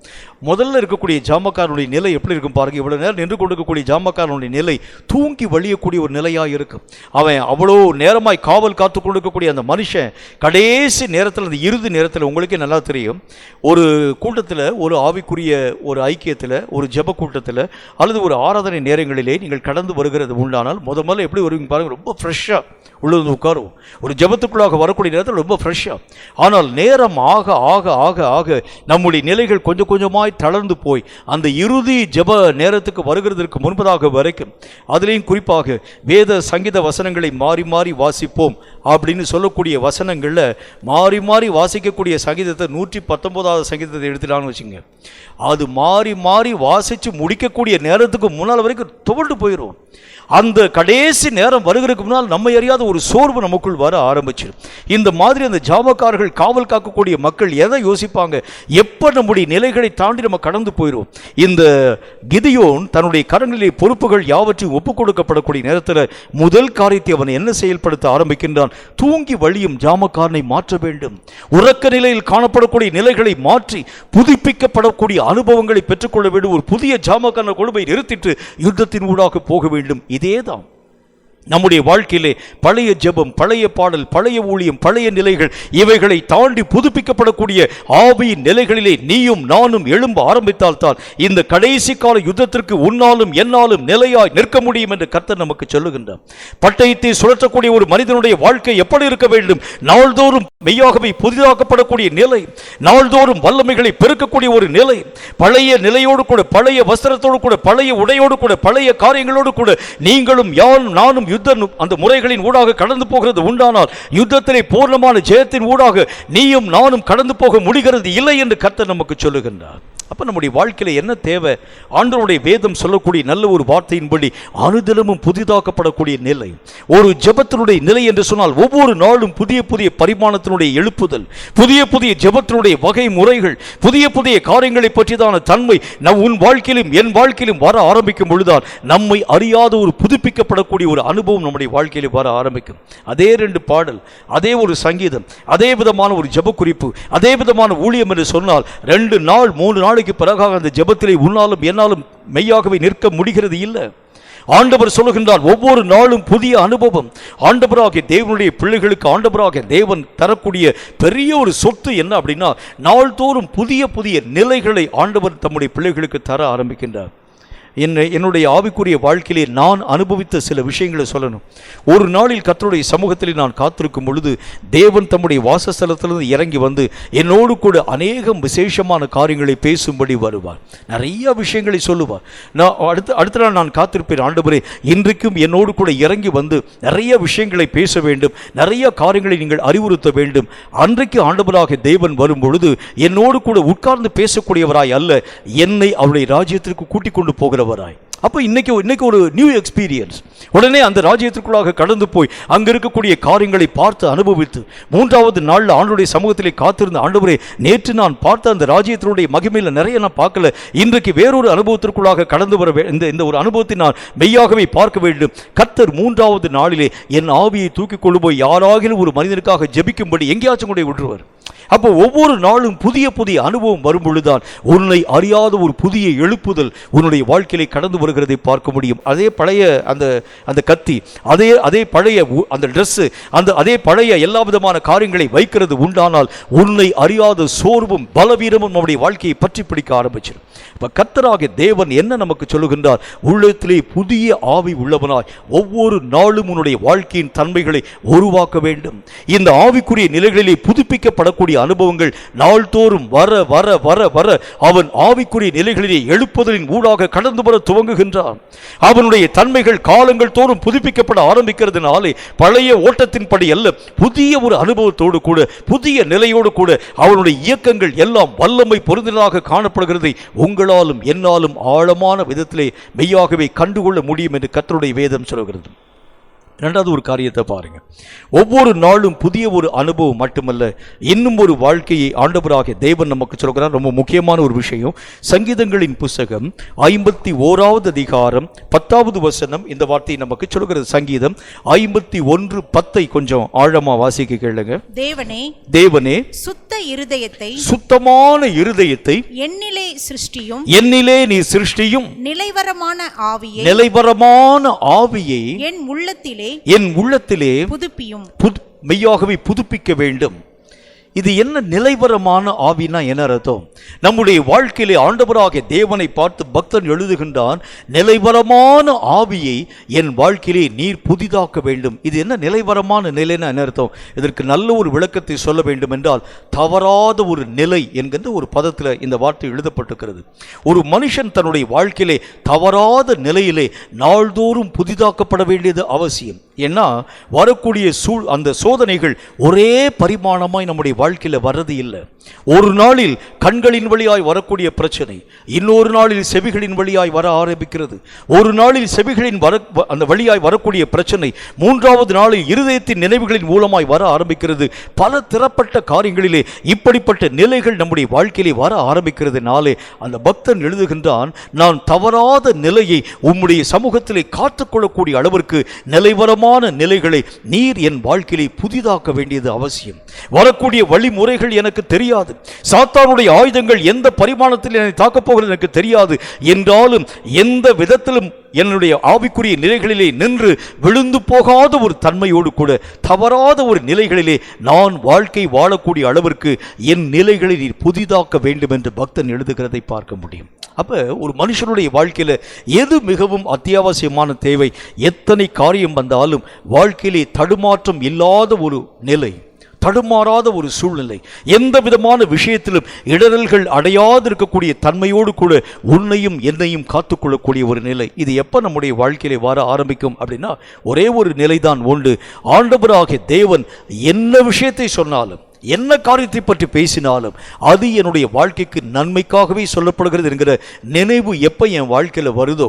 முதல்ல இருக்கக்கூடிய ஜாமக்காரனுடைய நிலை எப்படி இருக்கும் பாருங்க. இவ்வளவு நேரம் நின்று கொண்டிருக்கக்கூடிய ஜாமக்காரனுடைய நிலை தூங்கி வழியக்கூடிய ஒரு நிலையாக இருக்கும். அவன் அவ்வளோ நேரமாய் காவல் காத்து கொண்டிருக்கக்கூடிய அந்த மனுஷன் கடைசி நேரத்தில், அந்த இறுதி நேரத்தில், உங்களுக்கே நல்லா தெரியும், ஒரு கூட்டத்தில், ஒரு ஆவிக்குரிய ஒரு ஐக்கியத்தில், ஒரு ஜெப கூட்டத்தில் அல்லது ஒரு ஆராதனை நேரங்களிலே நீங்கள் கடந்து வருகிறது உண்டானால் முதல்ல எப்படி வருவீங்க பாருங்க. ரொம்ப ஃப்ரெஷ்ஷாக உள்ளது உட்காரும். ஒரு ஜெபத்துக்குள்ளாக வரக்கூடிய நேரத்தில் ரொம்ப ஃப்ரெஷ்ஷாக. ஆனால் நேரம் ஆக ஆக ஆக ஆக நம்முடைய நிலைகள் கொஞ்சம் கொஞ்சமாய் தளர்ந்து போய் அந்த இறுதி ஜெப நேரத்துக்கு வருகிறதற்கு முன்பதாக வரைக்கும், அதுலேயும் குறிப்பாக வேத சங்கீத வசனங்களை மாறி மாறி வாசிப்போம் அப்படின்னு சொல்லக்கூடிய வசனங்களில் மாறி மாறி வாசிக்கக்கூடிய சங்கீதத்தை 119வது சங்கீதத்தை எடுத்துட்டான்னு வச்சுங்க, அது மாறி மாறி வாசித்து முடிக்கக்கூடிய நேரத்துக்கு முன்னால் வரைக்கும் துவண்டு போயிடும். அந்த கடைசி நேரம் வருகிறதுக்கு முன்னால் நம்ம அறியாத ஒரு சோர்வு நமக்குள் வர ஆரம்பிச்சிடும். இந்த மாதிரி அந்த ஜாமக்காரர்கள், காவல் காக்கக்கூடிய மக்கள் எதை யோசிப்பாங்க? எப்போ நம்முடைய நிலைகளை தாண்டி நம்ம கடந்து போயிடும். இந்த கிதியோன் தன்னுடைய கரங்களிலே பொறுப்புகள் யாவற்றையும் ஒப்புக் கொடுக்கப்படக்கூடிய நேரத்தில் முதல் காரியத்தை அவன் என்ன செயல்படுத்த ஆரம்பிக்கின்றான்? தூங்கி வழியும் ஜாமக்காரனை மாற்ற வேண்டும். உறக்க நிலையில் காணப்படக்கூடிய நிலைகளை மாற்றி புதுப்பிக்கப்படக்கூடிய அனுபவங்களை பெற்றுக்கொள்ள வேண்டும். ஒரு புதிய ஜாமக்காரனை கொண்டு போய் நிறுத்திட்டு யுத்தத்தின் ஊடாக போக வேண்டும். இதேதான் நம்முடைய வாழ்க்கையிலே பழைய ஜெபம், பழைய பாடல், பழைய ஊழியம், பழைய நிலைகள், இவைகளை தாண்டி புதுப்பிக்கப்படக்கூடிய ஆவியின் நிலைகளிலே நீயும் நானும் எழும்ப ஆரம்பித்தால் தான் இந்த கடைசி கால யுத்தத்திற்கு உன்னாலும் என்னாலும் நிலையாய் நிற்க முடியும் என்று கர்த்தர் நமக்கு சொல்லுகின்றார். பட்டயத்தை சுழற்றக்கூடிய ஒரு மனிதனுடைய வாழ்க்கை எப்படி இருக்க வேண்டும்? நாள்தோறும் மெய்யாகவே புதிதாக்கப்படக்கூடிய நிலை, நாள்தோறும் வல்லமைகளை பெருக்கக்கூடிய ஒரு நிலை, பழைய நிலையோடு கூட, பழைய வஸ்திரத்தோடு கூட, பழைய உடையோடு கூட, பழைய காரியங்களோடு கூட நீங்களும் நானும் அந்த முறைகளின் ஊடாக கடந்து போகிறது உண்டானால் யுத்தத்திலே பூர்ணமான ஜெயத்தின் ஊடாக நீயும் நானும் கடந்து போக முடிகிறது இல்லை என்று கர்த்தர் நமக்கு சொல்லுகின்றார். அப்ப நம்முடைய வாழ்க்கையில என்ன தேவை? ஆண்டவருடைய வேதம் சொல்லக்கூடிய நல்ல ஒரு வார்த்தையின்படி அனுதினமும் புதிதாக்கப்படக்கூடிய நிலை, ஒரு ஜெபத்தினுடைய நிலை என்று சொன்னால் ஒவ்வொரு நாளும் புதிய புதிய பரிமாணத்தினுடைய எழுப்புதல், புதிய புதிய ஜெபத்தினுடைய வகை முறைகள், புதிய புதிய காரியங்களை பற்றியதான தன்மை உன் வாழ்க்கையிலும் என் வாழ்க்கையிலும் வர ஆரம்பிக்கும் பொழுதுதான் நம்மை அறியாத ஒரு புதுப்பிக்கப்படக்கூடிய ஒரு அனுபவம் நம்முடைய வாழ்க்கையில் வர ஆரம்பிக்கும். அதே 2 பாடல், அதே ஒரு சங்கீதம், அதே விதமான ஒரு ஜெப குறிப்பு, அதே விதமான ஊழியம் என்று சொன்னால் 2 நாள் 3 நாளைக்கு பிறகாக அந்த ஜெபத்திலே உன்னாலும் என்னாலும் மெய்யாகவே நிற்க முடிகிறது இல்லை. ஆண்டவர் சொல்லுகின்றார், ஒவ்வொரு நாளும் புதிய அனுபவம். ஆண்டவராகிய தேவனுடைய பிள்ளைகளுக்கு ஆண்டவராகிய தேவன் தரக்கூடிய பெரிய ஒரு சொத்து என்ன அப்படின்னா, நாள்தோறும் புதிய புதிய நிலைகளை ஆண்டவர் தம்முடைய பிள்ளைகளுக்கு தர ஆரம்பிக்கின்றார். என்னுடைய ஆவிக்குரிய வாழ்க்கையிலே நான் அனுபவித்த சில விஷயங்களை சொல்லணும். ஒரு நாளில் கர்த்தருடைய சமூகத்தில் நான் காத்திருக்கும் பொழுது தேவன் தம்முடைய வாசஸ்தலத்திலிருந்து இறங்கி வந்து என்னோடு கூட அநேகம் விசேஷமான காரியங்களை பேசும்படி வருவார். நிறைய விஷயங்களை சொல்லுவார். நான் அடுத்த நாள் நான் காத்திருப்பேன், ஆண்டவரே இன்றைக்கும் என்னோடு கூட இறங்கி வந்து நிறைய விஷயங்களை பேச வேண்டும், நிறைய காரியங்களை நீங்கள் அறிவுறுத்த வேண்டும். அன்றைக்கு ஆண்டவராக தேவன் வரும் பொழுது என்னோடு கூட உட்கார்ந்து பேசக்கூடியவராய் அல்ல, என்னை அவருடைய ராஜ்யத்திற்கு கூட்டிக் கொண்டு போகிறவர். அப்போ இன்னைக்கு ஒரு நியூ எக்ஸ்பீரியன்ஸ். உடனே அந்த ராஜ்யத்திற்குள்ளாக கடந்து போய் அங்க இருக்கக்கூடிய காரியங்களை பார்த்து அனுபவித்து 3வது நாளில் ஆண்டவருடைய சமூகத்திலே காத்திருந்த, ஆண்டவரே நேற்று நான் பார்த்த அந்த ராஜ்யத்தினுடைய மகிமையில் நிறைய நான் பார்க்கல, இன்றைக்கு வேறொரு அனுபவத்திற்குள்ளாக கடந்து வர இந்த ஒரு அனுபவத்தை நான் மெய்யாகவே பார்க்க வேண்டும். கர்த்தர் 3வது நாளிலே என் ஆவியை தூக்கி கொண்டு போய் யாராகிலும் ஒரு மனிதனுக்காக ஜெபிக்கும்படி எங்கேயாச்சும் கூட விட்டுருவார். அப்போ ஒவ்வொரு நாளும் புதிய புதிய அனுபவம் வரும் பொழுதுதான் உன்னை அறியாத ஒரு புதிய எழுப்புதல் உன்னுடைய வாழ்க்கையிலே கடந்து வருகிறதை பார்க்க முடியும். அதே பழைய அந்த கத்தி, அதே பழைய அந்த ட்ரெஸ்ஸு, அதே பழைய எல்லா விதமான காரியங்களை வைக்கிறது உண்டானால் உன்னை அறியாத சோர்வும் பலவீனமும் நம்முடைய வாழ்க்கையை பற்றி பிடிக்க ஆரம்பிச்சிடும். இப்போ கர்த்தராகிய தேவன் என்ன நமக்கு சொல்லுகின்றார்? உள்ளத்திலே புதிய ஆவி உள்ளவனாய் ஒவ்வொரு நாளும் உன்னுடைய வாழ்க்கையின் தன்மைகளை உருவாக்க வேண்டும். இந்த ஆவிக்குரிய நிலைகளிலே புதுப்பிக்கப்படக்கூடிய அனுபவங்கள் நாள்தோறும் வர வர வர வர அவன் ஆவிக்குரிய நிலைகளிலே எழுப்புதலின் ஊடாக கடந்து வர துவங்குகிற எழுதுகின்றான். அவனுடைய தன்மைகள் காலங்கள் தோறும் புதுப்பிக்கப்பட ஆரம்பிக்கிறதுனாலே பழைய ஓட்டத்தின்படி அல்ல, புதிய ஒரு அனுபவத்தோடு கூட புதிய நிலையோடு கூட அவனுடைய இயக்கங்கள் எல்லாம் வல்லமை பொருந்தினதாக காணப்படுகிறதை உங்களாலும் என்னாலும் ஆழமான விதத்திலே மெய்யாகவே கண்டுகொள்ள முடியும் என்று கர்த்தருடைய வேதம் சொல்கிறது. இரண்டாவது ஒரு காரியத்தை பாருங்க. ஒவ்வொரு நாளும் புதிய ஒரு அனுபவம் மட்டுமல்ல, இன்னும் ஒரு வாழ்க்கையை ஆண்டவராகிய தேவன் நமக்கு சொல்கிறார். ரொம்ப முக்கியமான ஒரு விஷயம். சங்கீதங்களின் புஸ்தகம் 51வது அதிகாரம் 10வது வசனம் இந்த வார்த்தையை நமக்கு சொல்கிறது. சங்கீதம் 51:10 கொஞ்சம் ஆழமா வாசிக்க கேளுங்க. தேவனே சுத்த இருதயத்தை, சுத்தமான இருதயத்தை என்னிலே சிருஷ்டியும், என்னிலே நீ சிருஷ்டியும், நிலைவரமான ஆவியை என் உள்ளத்திலே புதுப்பியும். மெய்யாகவே புதுப்பிக்க வேண்டும். இது என்ன நிலைவரமான ஆவினா என்ன அர்த்தம்? நம்முடைய வாழ்க்கையிலே ஆண்டவராகிய தேவனை பார்த்து பக்தன் எழுதுகின்றான், நிலைவரமான ஆவியை என் வாழ்க்கையிலே நீர் புதிதாக்க வேண்டும். இது என்ன நிலைவரமான நிலைன்னா என்ன அர்த்தம்? இதற்கு நல்ல ஒரு விளக்கத்தை சொல்ல வேண்டும் என்றால், தவறாத ஒரு நிலை என்கின்ற ஒரு பதத்தில் இந்த வார்த்தை எழுதப்பட்டிருக்கிறது. ஒரு மனுஷன் தன்னுடைய வாழ்க்கையிலே தவறாத நிலையிலே நாள்தோறும் புதிதாக்கப்பட வேண்டியது அவசியம். ஏன்னா வரக்கூடிய அந்த சோதனைகள் ஒரே பரிமாணமாய் நம்முடைய வாழ்க்கையில் வர்றது இல்லை. ஒரு நாளில் கண்களின் வழியாய் வரக்கூடிய பிரச்சனை இன்னொரு நாளில் செவிகளின் வழியாய் வர ஆரம்பிக்கிறது. ஒரு நாளில் செவிகளின் அந்த வழியாய் வரக்கூடிய பிரச்சனை மூன்றாவது நாளில் இருதயத்தின் நினைவுகளின் மூலமாய் வர ஆரம்பிக்கிறது. பல திறப்பட்ட காரியங்களிலே இப்படிப்பட்ட நிலைகள் நம்முடைய வாழ்க்கையிலே வர ஆரம்பிக்கிறதுனாலே அந்த பக்தன் எழுதுகின்றான், நான் தவறாத நிலையை உம்முடைய சமூகத்திலே காத்துக்கொள்ளக்கூடிய அளவிற்கு நிலைவரமான நிலைகளை நீர் என் வாழ்க்கையிலே புதிதாக்க வேண்டியது அவசியம். வரக்கூடிய வழிமுறைகள் எனக்கு தெரியாது, சாத்தானுடைய ஆயுதங்கள் எந்த பரிமாணத்தில் என்னை தாக்கப் போகிறது எனக்கு தெரியாது. என்றாலும் எந்த விதத்திலும் என்னுடைய ஆவிக்குரிய நிலைகளிலே நின்று விழுந்து போகாத ஒரு தன்மையோடு கூட தவறாத ஒரு நிலைகளிலே நான் வாழ்க்கை வாழக்கூடிய அளவிற்கு என் நிலைகளை நீர் புதிதாக்க வேண்டும் என்று பக்தன் எழுதுகிறதை பார்க்க முடியும். அப்ப ஒரு மனுஷனுடைய வாழ்க்கையில எது மிகவும் அத்தியாவசியமான தேவை? எத்தனை காரியம் வந்தாலும் வாழ்க்கையிலே தடுமாற்றம் இல்லாத ஒரு நிலை, தடுமாறாத ஒரு சூழ்நிலை, எந்த விதமான விஷயத்திலும் இடரல்கள் அடையாது இருக்கக்கூடிய தன்மையோடு கூட உன்னையும் என்னையும் காத்துக்கொள்ளக்கூடிய ஒரு நிலை. இது எப்போ நம்முடைய வாழ்க்கையிலே வர ஆரம்பிக்கும் அப்படின்னா, ஒரே ஒரு நிலைதான் உண்டு. ஆண்டவராகிய தேவன் என்ன விஷயத்தை சொன்னாலும் என்ன காரியத்தை பற்றி பேசினாலும் அது என்னுடைய வாழ்க்கைக்கு நன்மைக்காகவே சொல்லப்படுகிறது என்கிற நினைவு எப்போ என் வாழ்க்கையில் வருதோ,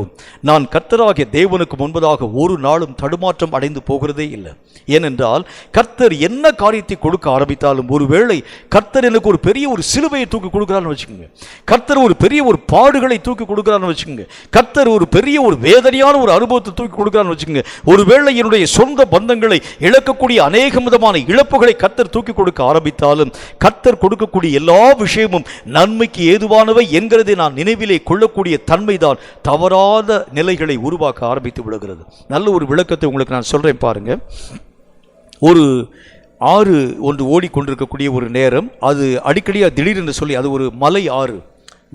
நான் கர்த்தராகிய தேவனுக்கு முன்பதாக ஒரு நாளும் தடுமாற்றம் அடைந்து போகிறதே இல்லை. ஏனென்றால் கர்த்தர் என்ன காரியத்தை கொடுக்க ஆரம்பித்தாலும், ஒருவேளை கர்த்தர் எனக்கு ஒரு பெரிய ஒரு சிலுவையை தூக்கி கொடுக்குறான்னு வச்சுக்கோங்க, கர்த்தர் ஒரு பெரிய ஒரு பாடுகளை தூக்கி கொடுக்குறான்னு வச்சுக்கோங்க, கர்த்தர் ஒரு பெரிய ஒரு வேதனையான ஒரு அனுபவத்தை தூக்கி கொடுக்குறான்னு வச்சுக்கோங்க, ஒருவேளை என்னுடைய சொந்த பந்தங்களை இழக்கக்கூடிய அநேக விதமான இழப்புகளை கர்த்தர் தூக்கி கொடுக்க ஆரம்பித்தாலும், கர்த்தர் கொடுக்கக்கூடிய எல்லா விஷயமும் நன்மைக்கு ஏதுவானவை என்கிறதை நான் நினைவிலே கொள்ளக்கூடிய தன்மைதான் தவறாத நிலைகளை உருவாக்க ஆரம்பித்து விடுகிறது. நல்ல ஒரு விளக்கத்தை உங்களுக்கு நான் சொல்றேன் பாருங்க. ஒரு ஆறு ஒன்று ஓடிக்கொண்டிருக்கக்கூடிய ஒரு நேரம், அது அடிக்கடியாக திடீரென்று சொல்லி, அது ஒரு மலை ஆறு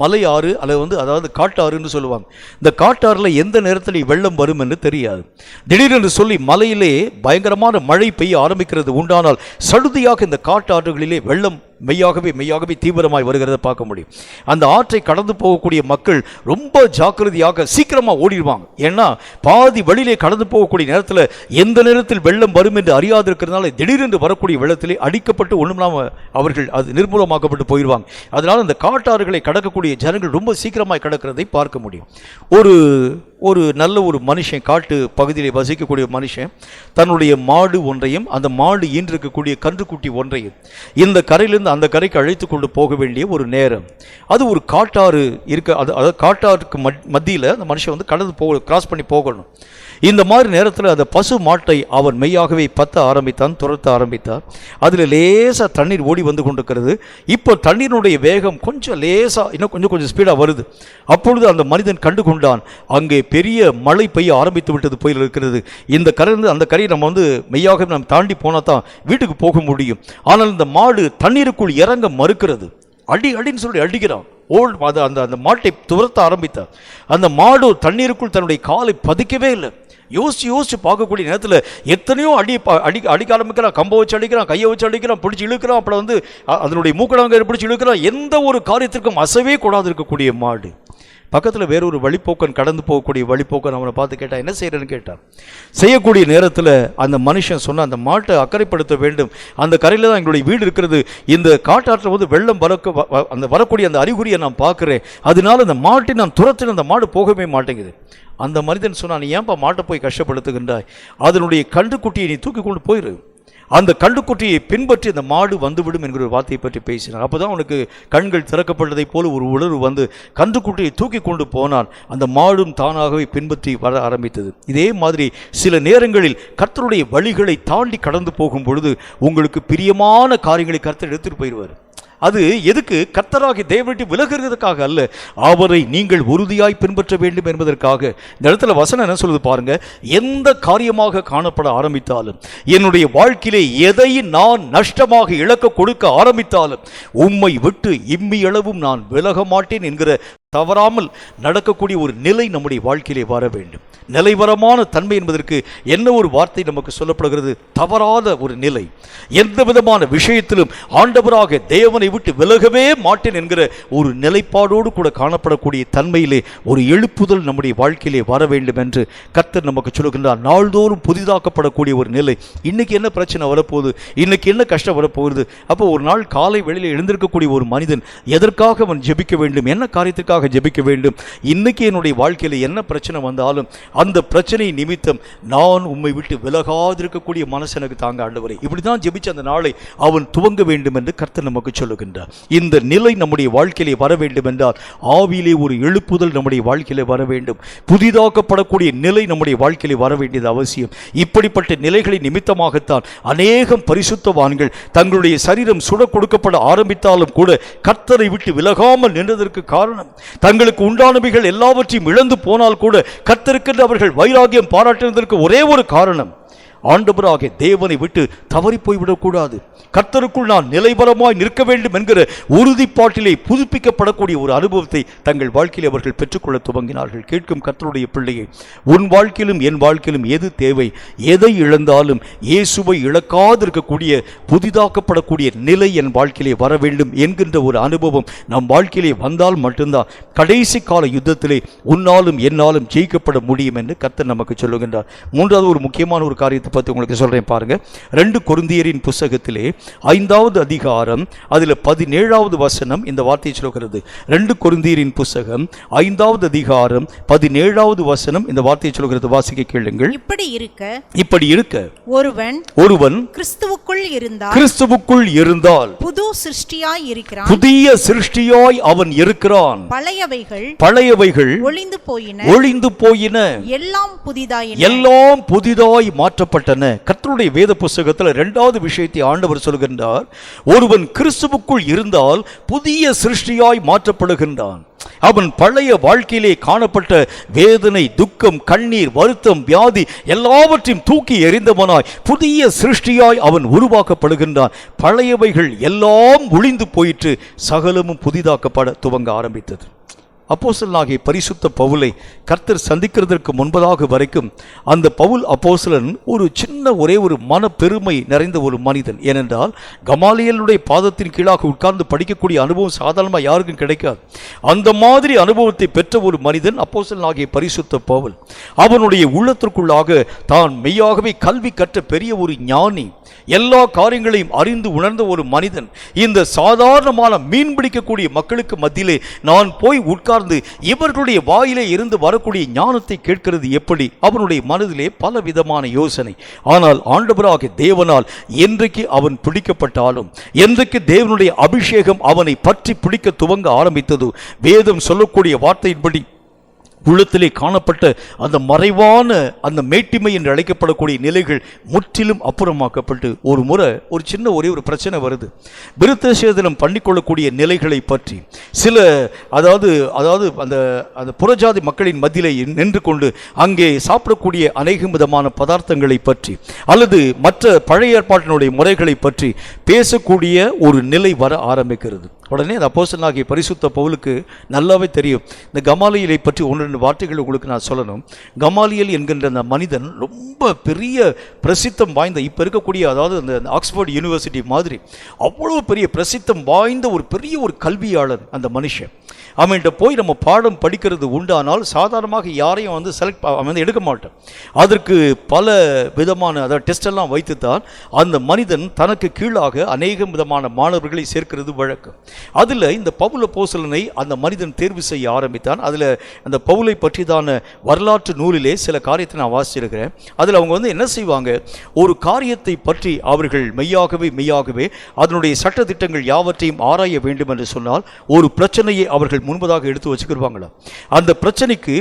அல்லது அதாவது காட்டாறுன்னு சொல்லுவாங்க. இந்த காட்டாறில் எந்த நேரத்தில் வெள்ளம் வரும் என்று தெரியாது. திடீரென்று சொல்லி மலையிலே பயங்கரமான மழை பெய்ய ஆரம்பிக்கிறது உண்டானால் சடுதியாக இந்த காட்டாறுகளிலே வெள்ளம் மெய்யாகவே தீவிரமாய் வருகிறத பார்க்க முடியும். அந்த ஆற்றை கடந்து போகக்கூடிய மக்கள் ரொம்ப ஜாக்கிரதையாக சீக்கிரமாக ஓடிடுவாங்க. ஏன்னா பாதி வழியிலே கடந்து போகக்கூடிய நேரத்தில் எந்த நேரத்தில் வெள்ளம் வரும் என்று அறியாது இருக்கிறதுனால திடீரென்று வரக்கூடிய வெள்ளத்திலே அடிக்கப்பட்டு ஒன்றுமில்லாமல் அவர்கள் அது நிர்மூலமாக்கப்பட்டு போயிடுவாங்க. அதனால் அந்த காட்டாறுகளை கடக்கக்கூடிய ஜனங்கள் ரொம்ப சீக்கிரமாய் கடக்கிறதை பார்க்க முடியும். ஒரு நல்ல ஒரு மனுஷன், காட்டு பகுதியிலே வசிக்கக்கூடிய மனுஷன், தன்னுடைய மாடு ஒன்றையும் அந்த மாடு ஈன்றிருக்கக்கூடிய கன்றுக்குட்டி ஒன்றையும் இந்த கரையிலிருந்து அந்த கரைக்கு அழைத்து கொண்டு போக வேண்டிய ஒரு நேரம். அது ஒரு காட்டாறு இருக்க, அதாவது காட்டாருக்கு மத்தியில் அந்த மனுஷன் கடந்து கிராஸ் பண்ணி போகணும். இந்த மாதிரி நேரத்தில் அந்த பசு மாட்டை அவன் மெய்யாகவே துரத்த ஆரம்பித்தார். அதில் லேசாக தண்ணீர் ஓடி வந்து கொண்டிருக்கிறது. இப்போ தண்ணீருடைய வேகம் கொஞ்சம் லேசாக இன்னும் கொஞ்சம் ஸ்பீடாக வருது. அப்பொழுது அந்த மனிதன் கண்டு கொண்டான், அங்கே பெரிய மழை பெய்ய ஆரம்பித்து விட்டது போய் இருக்கிறது. இந்த கரையிலிருந்து அந்த கரையை நம்ம மெய்யாகவே நம்ம தாண்டி போனால் தான் வீட்டுக்கு போக முடியும். ஆனால் இந்த மாடு தண்ணீருக்குள் இறங்க மறுக்கிறது. அடின்னு சொல்லி அடிக்கிறான். அந்த மாட்டை துரத்த ஆரம்பித்தார். அந்த மாடு தண்ணீருக்குள் தன்னுடைய காலை பதிக்கவே இல்லை. யோசிச்சு பார்க்கக்கூடிய நேரத்தில் எத்தனையோ அடிக்க ஆரம்பிக்கிறான். கம்பை வச்சு அடிக்கிறான், கையை வச்சு அடிக்கிறான், பிடிச்சி இழுக்கிறான். அப்புறம் அதனுடைய மூக்கடங்கை பிடிச்சி இழுக்கிறான். எந்த ஒரு காரியத்திற்கும் அசைவே கூடாது இருக்கக்கூடிய மாடு. பக்கத்தில் வேறொரு வழிப்போக்கன் கடந்து போகக்கூடிய வழிப்போக்கன் அவனை பார்த்து கேட்டான், என்ன செய்யறேன்னு கேட்டான். செய்யக்கூடிய நேரத்தில் அந்த மனுஷன் சொன்ன, அந்த மாட்டை அக்கறைப்படுத்த வேண்டும், அந்த கரையில் தான் எங்களுடைய வீடு இருக்கிறது, இந்த காட்டாற்றில் வந்து வெள்ளம் அந்த வரக்கூடிய அந்த அறிகுறியை நான் பார்க்குறேன், அதனால அந்த மாட்டை நான் துரத்தின அந்த மாடு போகவே மாட்டேங்குது. அந்த மனிதன் சொன்னான், நீ ஏன்பா மாட்டை போய் கஷ்டப்படுத்துகின்றாய், அதனுடைய கன்றுக்குட்டியை நீ தூக்கி கொண்டு போயிரு, அந்த கன்றுக்குட்டியை பின்பற்றி அந்த மாடு வந்துவிடும் என்கிற ஒரு வார்த்தையை பற்றி பேசினார். அப்போ தான் அவனுக்கு கண்கள் திறக்கப்பட்டதை போல ஒரு உணர்வு வந்து கன்றுக்குட்டியை தூக்கி கொண்டு போனான். அந்த மாடும் தானாகவே பின்பற்றி வர ஆரம்பித்தது. இதே மாதிரி சில நேரங்களில் கர்த்தருடைய வழிகளை தாண்டி கடந்து போகும் பொழுது உங்களுக்கு பிரியமான காரியங்களை கர்த்தர் எடுத்துட்டு போயிடுவார். அது எதுக்கு? கர்த்தராகி தேவனை விலகுறதுக்காக அல்ல, அவரை நீங்கள் உறுதியாய் பின்பற்ற வேண்டும் என்பதற்காக. இந்த இடத்துல வசனம் என்ன சொல்லுது பாருங்க, எந்த காரியமாக காணப்பட ஆரம்பித்தாலும், என்னுடைய வாழ்க்கையிலே எதை நான் நஷ்டமாக இழக்க கொடுக்க ஆரம்பித்தாலும், உம்மை விட்டு இம்மி அளவும் நான் விலக மாட்டேன் என்கிற தவறாமல் நடக்கக்கூடிய ஒரு நிலை நம்முடைய வாழ்க்கையிலே வர வேண்டும். நிலைவரமான தன்மை என்பதற்கு என்ன ஒரு வார்த்தை நமக்கு சொல்லப்படுகிறது? தவறாத ஒரு நிலை. எந்த விதமான விஷயத்திலும் ஆண்டவராக தேவனை விட்டு விலகவே மாட்டேன் என்கிற ஒரு நிலைப்பாடோடு கூட காணப்படக்கூடிய தன்மையிலே ஒரு எழுப்புதல் நம்முடைய வாழ்க்கையிலே வர வேண்டும் என்று கர்த்தர் நமக்கு சொல்லுகின்றார். நாள்தோறும் புதிதாக்கப்படக்கூடிய ஒரு நிலை. இன்னைக்கு என்ன பிரச்சனை வரப்போகுது, இன்னைக்கு என்ன கஷ்டம் வரப்போகுது? அப்போ ஒரு நாள் காலை வெளியில் எழுந்திருக்கக்கூடிய ஒரு மனிதன் எதற்காக அவன் ஜெபிக்க வேண்டும், என்ன காரியத்திற்காக ஜெபிக்க வேண்டும்? இன்னைக்கு என்னுடைய வாழ்க்கையில் என்ன பிரச்சனை வந்தாலும் அந்த பிரச்சனை நிமித்தம் நான் உம்மை விட்டு விலகாதிருக்கக்கூடிய மனசு எனக்கு தாங்க ஆண்டவரே, இப்படிதான் ஜெபிச்ச அந்த நாளை அவன் துவங்க வேண்டும் என்று கர்த்தர் நமக்கு சொல்லுகின்றார். இந்த நிலை நம்முடைய வாழ்க்கையிலே வர வேண்டும் என்றால் ஆவியிலே ஒரு எழுப்புதல் நம்முடைய வாழ்க்கையிலே வர வேண்டும். புதிதாக்கப்படக்கூடிய நிலை நம்முடைய வாழ்க்கையிலே வர வேண்டியது அவசியம். இப்படிப்பட்ட நிலைகளை நிமித்தமாகத்தான் அநேகம் பரிசுத்தவான்கள் தங்களுடைய சரீரம் சுட கொடுக்கப்பட ஆரம்பித்தாலும் கூட கர்த்தரை விட்டு விலகாமல் நின்றதற்கு காரணம், தங்களுக்கு உண்டானவைகள் எல்லாவற்றையும் இழந்து போனால் கூட கர்த்தருக்கு அவர்கள் வைராகியம் பாராட்டினதற்கு ஒரே ஒரு காரணம், ஆண்டவராக தேவனை விட்டு தவறி போய்விடக்கூடாது, கர்த்தருக்குள் நான் நிலைபரமாய் நிற்க வேண்டும் என்கிற உறுதிப்பாட்டிலே புதுப்பிக்கப்படக்கூடிய ஒரு அனுபவத்தை தங்கள் வாழ்க்கையில் அவர்கள் பெற்றுக்கொள்ள துவங்கினார்கள். கேட்கும் கர்த்தருடைய பிள்ளையை, உன் வாழ்க்கையிலும் என் வாழ்க்கையிலும் எது தேவை? எதை இழந்தாலும் இயேசுவை இழக்காதிருக்கக்கூடிய புதிதாக்கப்படக்கூடிய நிலை என் வாழ்க்கையிலே வர வேண்டும் என்கின்ற ஒரு அனுபவம் நம் வாழ்க்கையிலே வந்தால் மட்டும்தான் கடைசி கால யுத்தத்திலே உன்னாலும் என்னாலும் ஜெயிக்கப்பட முடியும் என்று கர்த்தர் நமக்கு சொல்லுகின்றார். மூன்றாவது ஒரு முக்கியமான ஒரு காரியத்தை பற்றி உங்களுக்கு சொல்றேன் பாருங்க. 2 கொரிந்தியரின் புத்தகத்திலே 5வது அதிகாரம் அதில் 17வது வசனம் இந்த வார்த்தையை சொல்கிறது. 2 கொரிந்தியரின் புத்தகம் 5வது அதிகாரம் 17வது வசனம் இந்த வார்த்தையை சொல்கிறது. வாசிக்க கேளுங்கள். இப்படி இருக்க ஒருவன் கிறிஸ்துவுக்குள் இருந்தால் புது சிருஷ்டியாய் இருக்கிறான், புதிய சிருஷ்டியாய் அவன் இருக்கிறான், பழையவைகள் ஒளிந்து போயின, எல்லாம் புதிதாய் மாற்றப்பட்டன. கர்த்தருடைய வேத புத்தகத்தில் 2வது விஷயத்தை ஆண்டவர் சொல்கின்றார். ஒருவன் கிறிஸ்துவுக்குள் இருந்தால் புதிய சிருஷ்டியாய் மாற்றப்படுகின்றான். அவன் பழைய வாழ்க்கையிலே காணப்பட்ட வேதனை, துக்கம், கண்ணீர், வருத்தம், வியாதி எல்லாவற்றையும் தூக்கி எறிந்தவனாய் புதிய சிருஷ்டியாய் அவன் உருவாக்கப்படுகின்றான். பழையவைகள் எல்லாம் ஒளிந்து போயிற்று, சகலமும் புதிதாக்கப்பட துவங்க ஆரம்பித்தது. அப்போஸ்தலனாகிய பரிசுத்த பவுலை கர்த்தர் சந்திக்கிறதற்கு முன்பதாக வரைக்கும் அந்த பவுல் அப்போஸ்தலன் ஒரு சின்ன ஒரே ஒரு மன பெருமை நிறைந்த ஒரு மனிதன். ஏனென்றால் கமாலியலுடைய பாதத்தின் கீழாக உட்கார்ந்து படிக்கக்கூடிய அனுபவம் சாதாரணமாக யாருக்கும் கிடைக்காது. அந்த மாதிரி அனுபவத்தை பெற்ற ஒரு மனிதன் அப்போஸ்தலனாகிய பரிசுத்த பவுல். அவனுடைய உள்ளத்திற்குள்ளாக தான் மெய்யாகவே கல்வி கற்ற பெரிய ஒரு ஞானி, எல்லா காரியங்களையும் அறிந்து உணர்ந்த ஒரு மனிதன். இந்த சாதாரணமான மீன் பிடிக்கக்கூடிய மக்களுக்கு மத்தியிலே நான் போய் உட்கார்ந்து இவர்களுடைய வாயிலே இருந்து வரக்கூடிய ஞானத்தை கேட்கிறது எப்படி? அவனுடைய மனதிலே பல விதமான யோசனை. ஆனால் ஆண்டவராக தேவனால் என்றைக்கு அவன் பிடிக்கப்பட்டாலும், என்றைக்கு தேவனுடைய அபிஷேகம் அவனை பற்றி பிடிக்க துவங்க ஆரம்பித்தது, வேதம் சொல்லக்கூடிய வார்த்தையின்படி உள்ளத்திலே காணப்பட்ட அந்த மறைவான அந்த மேட்டிமை என்று அழைக்கப்படக்கூடிய நிலைகள் முற்றிலும் அப்புறமாக்கப்பட்டு ஒரு முறை ஒரு சின்ன ஒரே ஒரு பிரச்சனை வருது. விருத்த சேதனம் பண்ணிக்கொள்ளக்கூடிய நிலைகளை பற்றி சில அதாவது அந்த அந்த புறஜாதி மக்களின் மத்தியிலே நின்று கொண்டு அங்கே சாப்பிடக்கூடிய அநேக விதமான பதார்த்தங்களை பற்றி அல்லது மற்ற பழைய ஏற்பாட்டினுடைய முறைகளை பற்றி பேசக்கூடிய ஒரு நிலை வர ஆரம்பிக்கிறது. உடனே அந்த அப்போஸ்தலனாகிய பரிசுத்த பவுலுக்கு நல்லாவே தெரியும். இந்த கமாலியலை பற்றி 1-2 வார்த்தைகள் உங்களுக்கு நான் சொல்லணும். கமாலியல் என்கின்ற அந்த மனிதன் ரொம்ப பெரிய பிரசித்தம் வாய்ந்த, இப்போ இருக்கக்கூடிய அதாவது அந்த ஆக்ஸ்போர்ட் யூனிவர்சிட்டி மாதிரி அவ்வளோ பெரிய பிரசித்தம் வாய்ந்த ஒரு பெரிய ஒரு கல்வியாளர் அந்த மனுஷன். அவன்கிட்ட போய் நம்ம பாடம் படிக்கிறது உண்டானால் சாதாரணமாக யாரையும் வந்து அவன் வந்து எடுக்க மாட்டான். அதற்கு பல விதமான அதாவது டெஸ்ட் எல்லாம் வைத்துத்தான் அந்த மனிதன் தனக்கு கீழாக அநேக விதமான மாணவர்களை சேர்க்கிறது வழக்கம். அதில் இந்த பவுல் அப்போஸ்தலனை அந்த மனிதன் தேர்வு செய்ய ஆரம்பித்தான். அதில் அந்த பவுலை பற்றிதான வரலாற்று நூலிலே சில காரியத்தை நான் வாசிச்சிருக்கிறேன். அதில் அவங்க வந்து என்ன செய்வாங்க, ஒரு காரியத்தை பற்றி அவர்கள் மெய்யாகவே அதனுடைய சட்டத்திட்டங்கள் யாவற்றையும் ஆராய வேண்டும் என்று சொன்னால் ஒரு பிரச்சனையை அவர்கள் முன்பதாக எடுத்து வச்சுக்கிடுவாங்களா. அந்த பிரச்சனைக்கு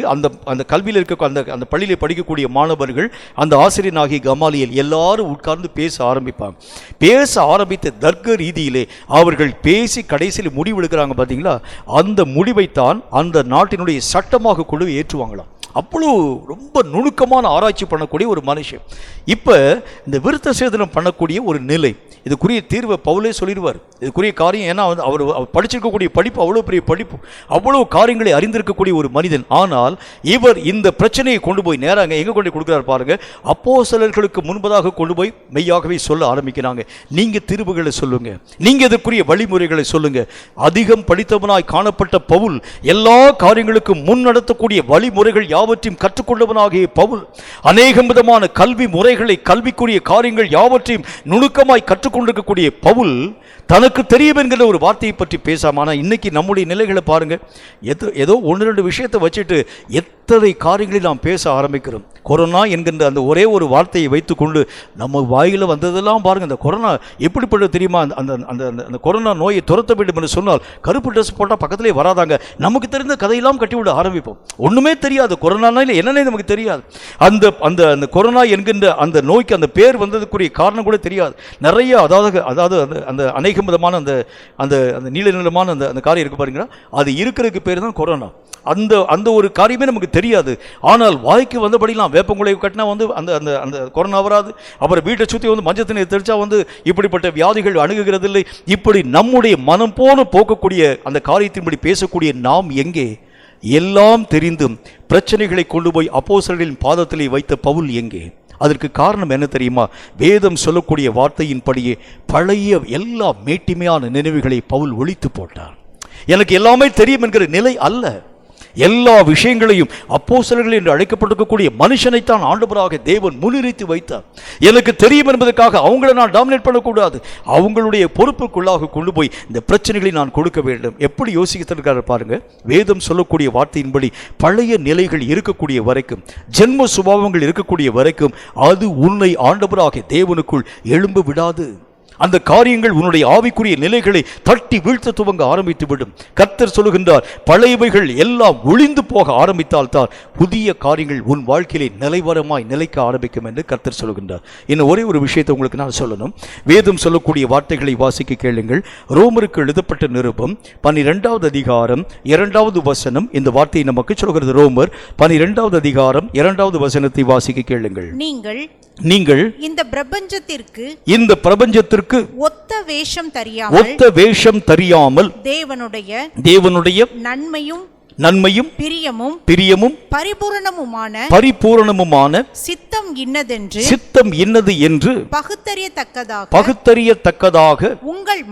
அந்த கல்வியில் இருக்க அந்த பள்ளியில் படிக்கக்கூடிய மாணவர்கள் அந்த ஆசிரியனாகிய கமாலியல் எல்லாரும் உட்கார்ந்து பேச ஆரம்பிப்பாங்க. பேச ஆரம்பித்த தர்க்க ரீதியிலே அவர்கள் பேசி கடைசியில் முடிவெடுக்கிறாங்க பார்த்தீங்களா, அந்த முடிவைத்தான் அந்த நாட்டினுடைய சட்டமாக கொண்டு ஏற்றுவாங்களாம். அவ்வளோ ரொம்ப நுணுக்கமான ஆராய்ச்சி பண்ணக்கூடிய ஒரு மனுஷன். இப்போ இந்த விருத்த சேதனம் பண்ணக்கூடிய ஒரு நிலை, இதுக்குரிய தீர்வை பவுலே சொல்லிடுவார். இதுக்குரிய காரியம் ஏன்னா அவர் படிச்சிருக்கக்கூடிய படிப்பு அவ்வளோ பெரிய படிப்பு, அவ்வளோ காரியங்களை அறிந்திருக்கக்கூடிய ஒரு மனிதன். ஆனால் இவர் இந்த பிரச்சனையை கொண்டு போய் நேராக எங்கே கொண்டு கொடுக்குறாரு பாருங்க, அப்போஸ்தலர்களுக்கு முன்பதாக கொண்டு போய் மெய்யாகவே சொல்ல ஆரம்பிக்கிறாங்க. நீங்கள் தீர்வுகளை சொல்லுங்க, நீங்கள் இதற்குரிய வழிமுறைகளை சொல்லுங்க. அதிகம் படித்தவனாய் காணப்பட்ட பவுல் எல்லா காரியங்களுக்கும் முன் நடத்தக்கூடிய வழிமுறைகள் யாவற்றையும் கற்றுக்கொண்டவனாகிய பவுல் அநேகம் விதமான கல்வி முறைகளை, கல்விக்குரிய காரியங்கள் யாவற்றையும் நுணுக்கமாய் கற்றுக்கொண்டிருக்கக்கூடிய பவுல் தனக்கு தெரியும் என்கிற ஒரு வார்த்தையை பற்றி பேசாம. ஆனால் இன்னைக்கு நம்முடைய நிலைகளை பாருங்க, ஏதோ 1-2 விஷயத்தை வச்சுட்டு எத்தனை காரியங்களை நாம் பேச ஆரம்பிக்கிறோம். கொரோனா என்கின்ற அந்த ஒரே ஒரு வார்த்தையை வைத்துக்கொண்டு நம்ம வாயில வந்ததெல்லாம் பாருங்க. இந்த கொரோனா எப்படிப்பட்ட தெரியுமா, அந்த கொரோனா நோயை துரத்த வேண்டும் என்று சொன்னால் கருப்பு ட்ரெஸ் போட்டால் பக்கத்திலே வராதாங்க. நமக்கு தெரிந்த கதையெல்லாம் கட்டிவிட ஆரம்பிப்போம். ஒண்ணுமே தெரியாது, கொரோனா இல்லை என்னன்னே நமக்கு தெரியாது. அந்த கொரோனா என்கின்ற அந்த நோய்க்கு அந்த பேர் வந்ததுக்குரிய காரணம் கூட தெரியாது. நிறைய அதாவது அந்த அநேக விதமான அந்த நீல நிலமான அந்த காரியம் இருக்கு பாருங்களா, அது இருக்கிறதுக்கு பேர் தான் கொரோனா. அந்த ஒரு காரியமே நமக்கு தெரியாது. ஆனால் வாய்க்கு வந்தபடிலாம் வேப்பங்குலை கட்டினா வந்து அந்த கொரோனா வராது. அப்புறம் வீட்டை சுற்றி வந்து மஞ்சத்தினை தெளிச்சா வந்து இப்படிப்பட்ட வியாதிகள் அணுகுகிறதில்லை. இப்படி நம்முடைய மனம் போன போக்கக்கூடிய அந்த காரியத்தின்படி பேசக்கூடிய நாம் எங்கே? எல்லாம் தெரிந்தும் பிரச்சனைகளை கொண்டு போய் அப்போஸ்தலர்களின் பாதத்திலே வைத்த பவுல் எங்கே? அதற்கு காரணம் என்ன தெரியுமா? வேதம் சொல்லக்கூடிய வார்த்தையின்படியே பழைய எல்லா மேட்டிமையான நினைவுகளை பவுல் ஒழித்து போட்டார். எனக்கு எல்லாமே தெரியும் என்கிற நிலை அல்ல. எல்லா விஷயங்களையும் அப்போஸ்தலர்கள் என்று அழைக்கப்பட்டிருக்கக்கூடிய மனுஷனைத்தான் ஆண்டவராக தேவன் முன்னிறுத்தி வைத்தார். எனக்கு தெரியும் என்பதற்காக அவங்களை நான் டாமினேட் பண்ணக்கூடாது. அவங்களுடைய பொறுப்புக்குள்ளாக கொண்டு போய் இந்த பிரச்சனைகளை நான் கொடுக்க வேண்டும். எப்படி யோசித்திருக்காரு பாருங்க. வேதம் சொல்லக்கூடிய வார்த்தையின்படி பழைய நிலைகள் இருக்கக்கூடிய வரைக்கும், ஜென்ம சுபாவங்கள் இருக்கக்கூடிய வரைக்கும் அது உன்னை ஆண்டவராக தேவனுக்குள் எழும்ப விடாது. அந்த காரியங்கள் உன்னுடைய ஆவிக்குரிய நிலைகளை தட்டி வீழ்த்த துவங்க ஆரம்பித்து விடும். கர்த்தர் சொல்லுகின்றார், பழையவைகள் எல்லாம் ஒளிந்து போக ஆரம்பித்தால் தான் புதிய காரியங்கள் உன் வாழ்க்கையிலே நிலைவரமாய் நிலைக்க ஆரம்பிக்கும் என்று கர்த்தர் சொல்லுகின்றார். இன்னும் ஒரே ஒரு விஷயத்தை உங்களுக்கு நான் சொல்லணும். வேதம் சொல்லக்கூடிய வார்த்தைகளை வாசிக்க கேளுங்கள். ரோமருக்கு எழுதப்பட்ட நிருபம் 12வது அதிகாரம் 2வது வசனம் இந்த வார்த்தையை நமக்கு சொல்கிறது. ரோமர் 12வது அதிகாரம் 2வது வசனத்தை வாசிக்க கேளுங்கள். நீங்கள் இந்த பிரபஞ்சத்திற்கு ஒத்த வேஷம் தெரியாமல் தேவனுடைய நன்மையும் பிரியமும் பரிபூரணமுமான சித்தம் இன்னது என்று பகுத்தறியத்தக்கதாக உங்கள்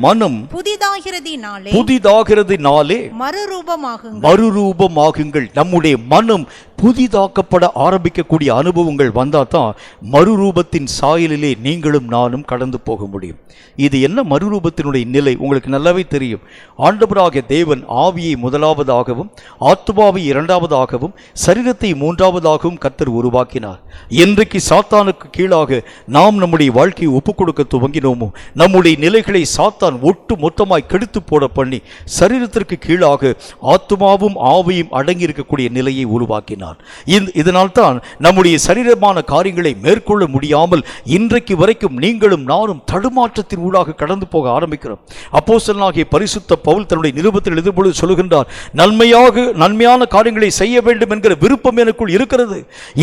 மனம் புதிதாகிறதினாலே மறுரூபமாகுங்கள். நம்முடைய மனம் புதிதாக்கப்பட ஆரம்பிக்கக்கூடிய அனுபவங்கள் வந்தால் தான் மறுரூபத்தின் சாயலிலே நீங்களும் நானும் கடந்து போக முடியும். இது என்ன மறுரூபத்தினுடைய நிலை? உங்களுக்கு நல்லாவே தெரியும். ஆண்டவராகிய தேவன் ஆவியை முதலாவதாகவும் ஆத்துமாவை 2வதாகவும் சரீரத்தை 3வதாகவும் கர்த்தர் உருவாக்கினார். என்றைக்கு சாத்தானுக்கு கீழாக நாம் நம்முடைய வாழ்க்கையை ஒப்புக் கொடுக்க துவங்கினோமோ, நம்முடைய நிலைகளை சாத்தான் ஒட்டு மொத்தமாய் கெடுத்து போட பண்ணி சரீரத்திற்கு கீழாக ஆத்துமாவும் ஆவியும் அடங்கி இருக்கக்கூடிய நிலையை உருவாக்கினார். இதனால் தான் நம்முடைய சரீரமான காரியங்களை மேற்கொள்ள முடியாமல் இன்றைக்கு வரைக்கும் நீங்களும் நானும் தடுமாற்றத்தின் ஊடாக கடந்து போக ஆரம்பிக்கிறோம். அப்போஸ்தலனாகிய பரிசுத்த பவுல் தன்னுடைய நிருபத்தில் எழுதும்பொழுது சொல்லுகின்றார், நன்மையான காரியங்களை செய்ய வேண்டும் என்கிற விருப்பம் எனக்குள் இருக்கிறது.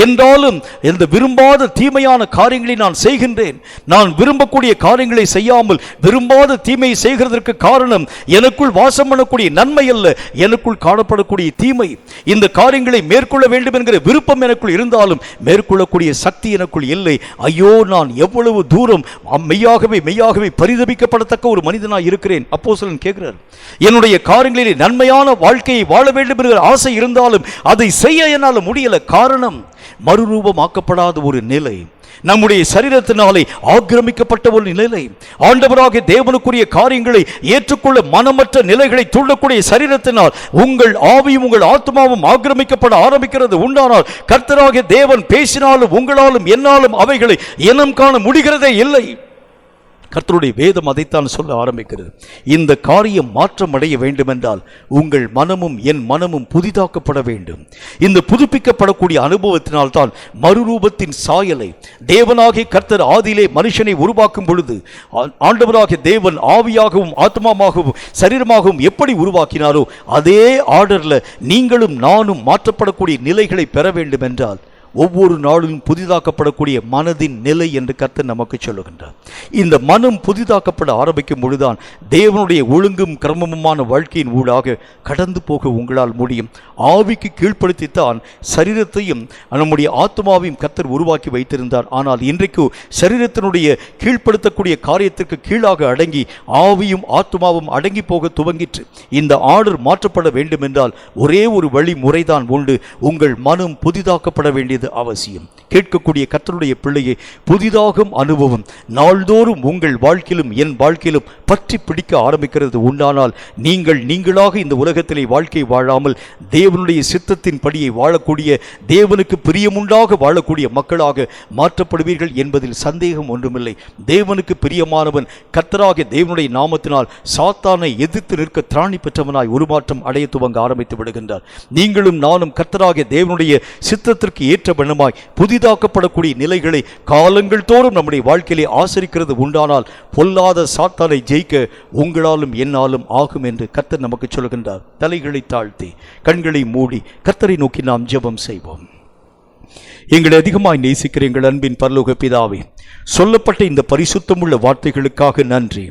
என்றால் என்றாலும் எந்த விரும்பாத தீமையான காரியங்களை நான் செய்கின்றேன். நான் விரும்பக்கூடிய காரியங்களை செய்யாமல் விரும்பாத தீமையை செய்கிறதற்கு காரணம் எனக்குள் வாசம் பண்ணக்கூடிய நன்மை அல்ல, எனக்குள் காணப்படக்கூடிய தீமை. இந்த காரியங்களை மேற்கொள்ள வேண்டும் என்கிற விருப்பம் எனக்குள் இருந்தாலும் மேற்கொள்ளக்கூடிய சக்தி எனக்குள் இல்லை. ஐயோ, நான் எவ்வளவு தூரம் மெய்யாகவே பரிதபிக்கப்படத்தக்க ஒரு மனிதனாய் இருக்கிறேன். அப்போஸ்தலன் கேட்கிறார், என்னுடைய காரியங்களிலே நன்மையான வாழ்க்கையை வாழ வேண்டும் என்கிற ஆசை இருந்தாலும் அதை செய்ய என்னால் முடியல. காரணம், மறுரூபமாக்கப்படாத ஒரு நிலை, நம்முடைய சரீரத்தினாலே ஆக்கிரமிக்கப்பட்ட ஒரு நிலை, ஆண்டவராகிய தேவனுக்குரிய காரியங்களை ஏற்றுக்கொள்ள மனமற்ற நிலைகளை தூண்டக்கூடிய சரீரத்தினால் உங்கள் ஆவியும் உங்கள் ஆத்மாவும் ஆக்கிரமிக்கப்பட ஆரம்பிக்கிறது. உண்டானால் கர்த்தராகிய தேவன் பேசினாலும் உங்களாலும் என்னாலும் அவைகளை இனம் காண முடிகிறதே இல்லை. கர்த்தருடைய வேதம் அதைத்தான் சொல்ல ஆரம்பிக்கிறது. இந்த காரியம் மாற்றம் அடைய வேண்டுமென்றால் உங்கள் மனமும் என் மனமும் புதிதாக்கப்பட வேண்டும். இந்த புதுப்பிக்கப்படக்கூடிய அனுபவத்தினால் தான் மறுரூபத்தின் சாயலை தேவனாகிய கர்த்தர் ஆதியிலே மனுஷனை உருவாக்கும் பொழுது ஆண்டவராகிய தேவன் ஆவியாகவும் ஆத்மாவாகவும் சரீரமாகவும் எப்படி உருவாக்கினாரோ அதே ஆர்டர்ல நீங்களும் நானும் மாற்றப்படக்கூடிய நிலைகளை பெற வேண்டும் என்றால் ஒவ்வொரு நாளும் புதிதாக்கப்படக்கூடிய மனதின் நிலை என்று கர்த்தர் நமக்கு சொல்லுகின்றார். இந்த மனம் புதிதாக்கப்பட ஆரம்பிக்கும் பொழுதுதான் தேவனுடைய ஒழுங்கும் கிரமமுமான வாழ்க்கையின் ஊடாக கடந்து போக உங்களால் முடியும். ஆவிக்கு கீழ்ப்படுத்தித்தான் சரீரத்தையும் நம்முடைய ஆத்மாவையும் கர்த்தர் உருவாக்கி வைத்திருந்தார். ஆனால் இன்றைக்கு சரீரத்தினுடைய கீழ்ப்படுத்தக்கூடிய காரியத்திற்கு கீழாக அடங்கி ஆவியும் ஆத்மாவும் அடங்கி போக துவங்கிற்று. இந்த ஆர்டர் மாற்றப்பட வேண்டும் என்றால் ஒரே ஒரு வழி முறைதான் உண்டு. உங்கள் மனம் புதிதாக்கப்பட வேண்டியது அவசியம். கேட்கக்கூடிய கர்த்தருடைய பிள்ளையை புதிதாகும் அனுபவம் நாள்தோறும் உங்கள் வாழ்க்கையிலும் என் வாழ்க்கையிலும் பற்றி பிடிக்க ஆரம்பிக்கிறது. உண்டானால் நீங்களாக இந்த உலகத்திலே வாழ்க்கை வாழாமல் தேவனுடைய சித்தத்தின் படியை வாழக்கூடிய, தேவனுக்கு பிரியமுண்டாக வாழக்கூடிய மக்களாக மாற்றப்படுவீர்கள் என்பதில் சந்தேகம் ஒன்றுமில்லை. தேவனுக்கு பிரியமானவன் கர்த்தராகிய தேவனுடைய நாமத்தினால் சாத்தானை எதிர்த்து நிற்க திராணி பெற்றவனாய் உருமாற்றம் அடைய துவங்க ஆரம்பித்து விடுகின்றார். நீங்களும் நானும் கர்த்தராகிய தேவனுடைய சித்தத்திற்கு ஏற்ற வண்ணமாய் புதிதாக்கப்படக்கூடிய நிலைகளை காலங்கள் தோறும் நம்முடைய வாழ்க்கையிலே ஆசரிக்கிறது. உண்டானால் பொல்லாத சாத்தானை ஜெயிக்க உங்களாலும் என்னாலும் ஆகும் என்று கர்த்தர் நமக்கு சொல்கின்றார். தலைகளை தாழ்த்தி கண்களை மூடி கர்த்தரை நோக்கி நாம் ஜெபம் செய்வோம். எங்களை அதிகமாய் நேசிக்கிற எங்கள் அன்பின் பரலோக பிதாவே, சொல்லப்பட்ட இந்த பரிசுத்தமுள்ள வார்த்தைகளுக்காக நன்றி.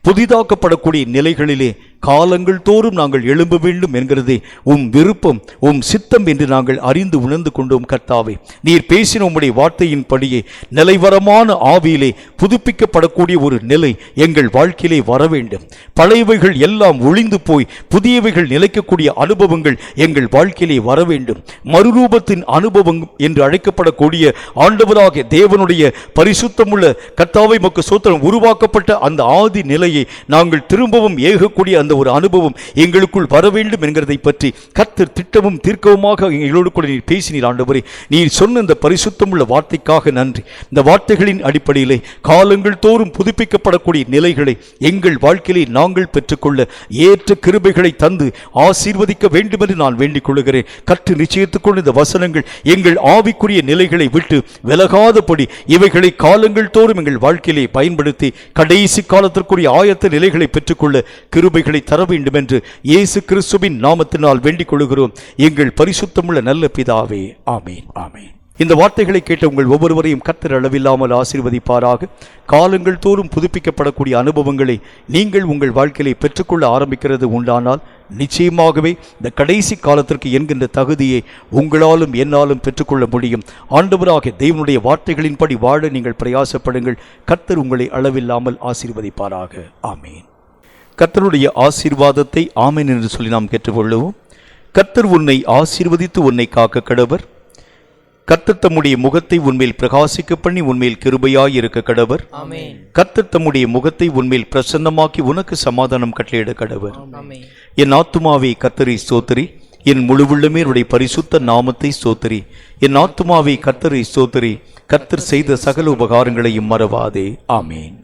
புதிதாக்கப்படக்கூடிய நிலைகளிலே காலங்கள் தோறும் நாங்கள் எழும்ப வேண்டும் என்கிறதே உம் விருப்பம், உம் சித்தம் என்று நாங்கள் அறிந்து உணர்ந்து கொண்டோம். கர்த்தாவே, நீர் பேசின உம்முடைய வார்த்தையின் படியே நிலைவரமான ஆவியிலே புதுப்பிக்கப்படக்கூடிய ஒரு நிலை எங்கள் வாழ்க்கையிலே வர வேண்டும். பழையவைகள் எல்லாம் ஒளிந்து போய் புதியவைகள் நிலைக்கக்கூடிய அனுபவங்கள் எங்கள் வாழ்க்கையிலே வர வேண்டும். மறுரூபத்தின் அனுபவம் என்று அழைக்கப்படக்கூடிய ஆண்டவராகிய தேவனுடைய பரிசுத்தமுள்ள கர்த்தாவை மக்கு சோத்திரம் உருவாக்கப்பட்ட அந்த ஆதி நிலையை நாங்கள் திரும்பவும் ஏகக்கூடிய அந்த ஒரு அனுபவம் எங்களுக்குள் வர வேண்டும் என்கிறதை பற்றி கர்த்தர் திட்டமும் தீர்க்கவுமாக எங்களோடு கூட நீர் பேசினீர். ஆண்டவரே, நீர் சொன்ன இந்த பரிசுத்தமுள்ள வார்த்தைக்காக நன்றி. இந்த வார்த்தைகளின் அடிப்படையிலே காலங்கள் தோறும் புதுப்பிக்கப்படக்கூடிய நிலைகளை எங்கள் வாழ்க்கையிலே நாங்கள் பெற்றுக்கொள்ள ஏற்ற கிருபைகளை தந்து ஆசீர்வதிக்க வேண்டும் என்று நான் வேண்டிக் கொள்கிறேன். கற்று நிச்சயித்துக்கொண்டு இந்த வசனங்கள் எங்கள் ஆவிக்குரிய நிலைகளை விட்டு விலகாதபடி இவைகளை காலங்கள் தோறும் எங்கள் வாழ்க்கையிலே பயன்படுத்தி கடைசி காலத்திற்குரிய ஆயத்த நிலைகளை பெற்றுக்கொள்ள கிருபைகளை தர வேண்டும் என்று இயேசு கிறிஸ்துவின் நாமத்தினால் வேண்டிக் கொள்கிறோம். எங்கள் பரிசுத்தமுள்ள நல்ல பிதாவே, ஆமீன், ஆமீன். இந்த வார்த்தைகளை கேட்ட உங்கள் ஒவ்வொருவரையும் கர்த்தர் அளவில்லாமல் ஆசீர்வதிப்பாராக. காலங்கள் தோறும் புதுப்பிக்கப்படக்கூடிய அனுபவங்களை நீங்கள் உங்கள் வாழ்க்கையிலே பெற்றுக்கொள்ள ஆரம்பிக்கிறது உண்டானால் நிச்சயமாகவே இந்த கடைசி காலத்திற்கு என்கின்ற தகுதியை உங்களாலும் என்னாலும் பெற்றுக்கொள்ள முடியும். ஆண்டவராகிய தேவனுடைய வார்த்தைகளின்படி வாழ நீங்கள் பிரயாசப்படுங்கள். கர்த்தர் உங்களை அளவில்லாமல் ஆசீர்வதிப்பாராக. ஆமீன். கர்த்தருடைய ஆசீர்வாதத்தை ஆமீன் என்று சொல்லி நாம் கேட்டுக்கொள்ளுவோம். கர்த்தர் உன்னை ஆசீர்வதித்து உன்னை காக்க கடவர். கர்த்தர் தம்முடைய முகத்தை உன்மேல் பிரகாசிக்க பண்ணி உன்மேல் கிருபையாய் இருக்க கடவர். கர்த்தர் தம்முடைய முகத்தை உன்மேல் பிரசன்னமாக்கி உனக்கு சமாதானம் கட்டளையிட கடவர். என் ஆத்துமாவே கர்த்தரை ஸ்தோத்திரி, என் முழுவுள்ளமே அவருடைய பரிசுத்த நாமத்தை ஸ்தோத்திரி. என் ஆத்துமாவே கர்த்தரை ஸ்தோத்திரி, கர்த்தர் செய்த சகல உபகாரங்களையும் மறவாதே. ஆமீன்.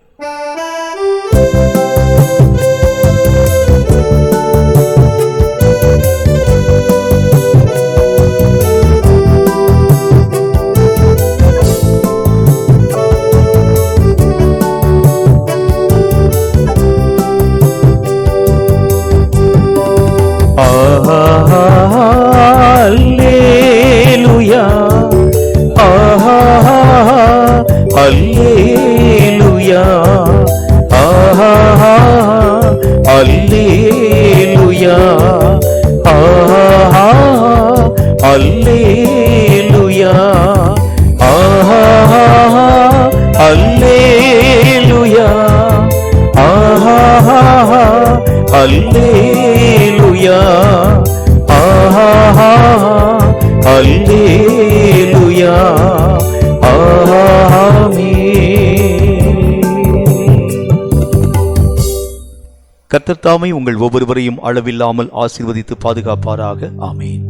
Alleluia, ஆஹா அல்லேலூயா ஆஹா அல்லேலூயா ஆஹா அல்லேலூயா ஆஹா அல்லேலூயா கர்த்தர் தாமே உங்கள் ஒவ்வொருவரையும் அளவில்லாமல் ஆசீர்வதித்து பாதுகாப்பாராக. ஆமென்.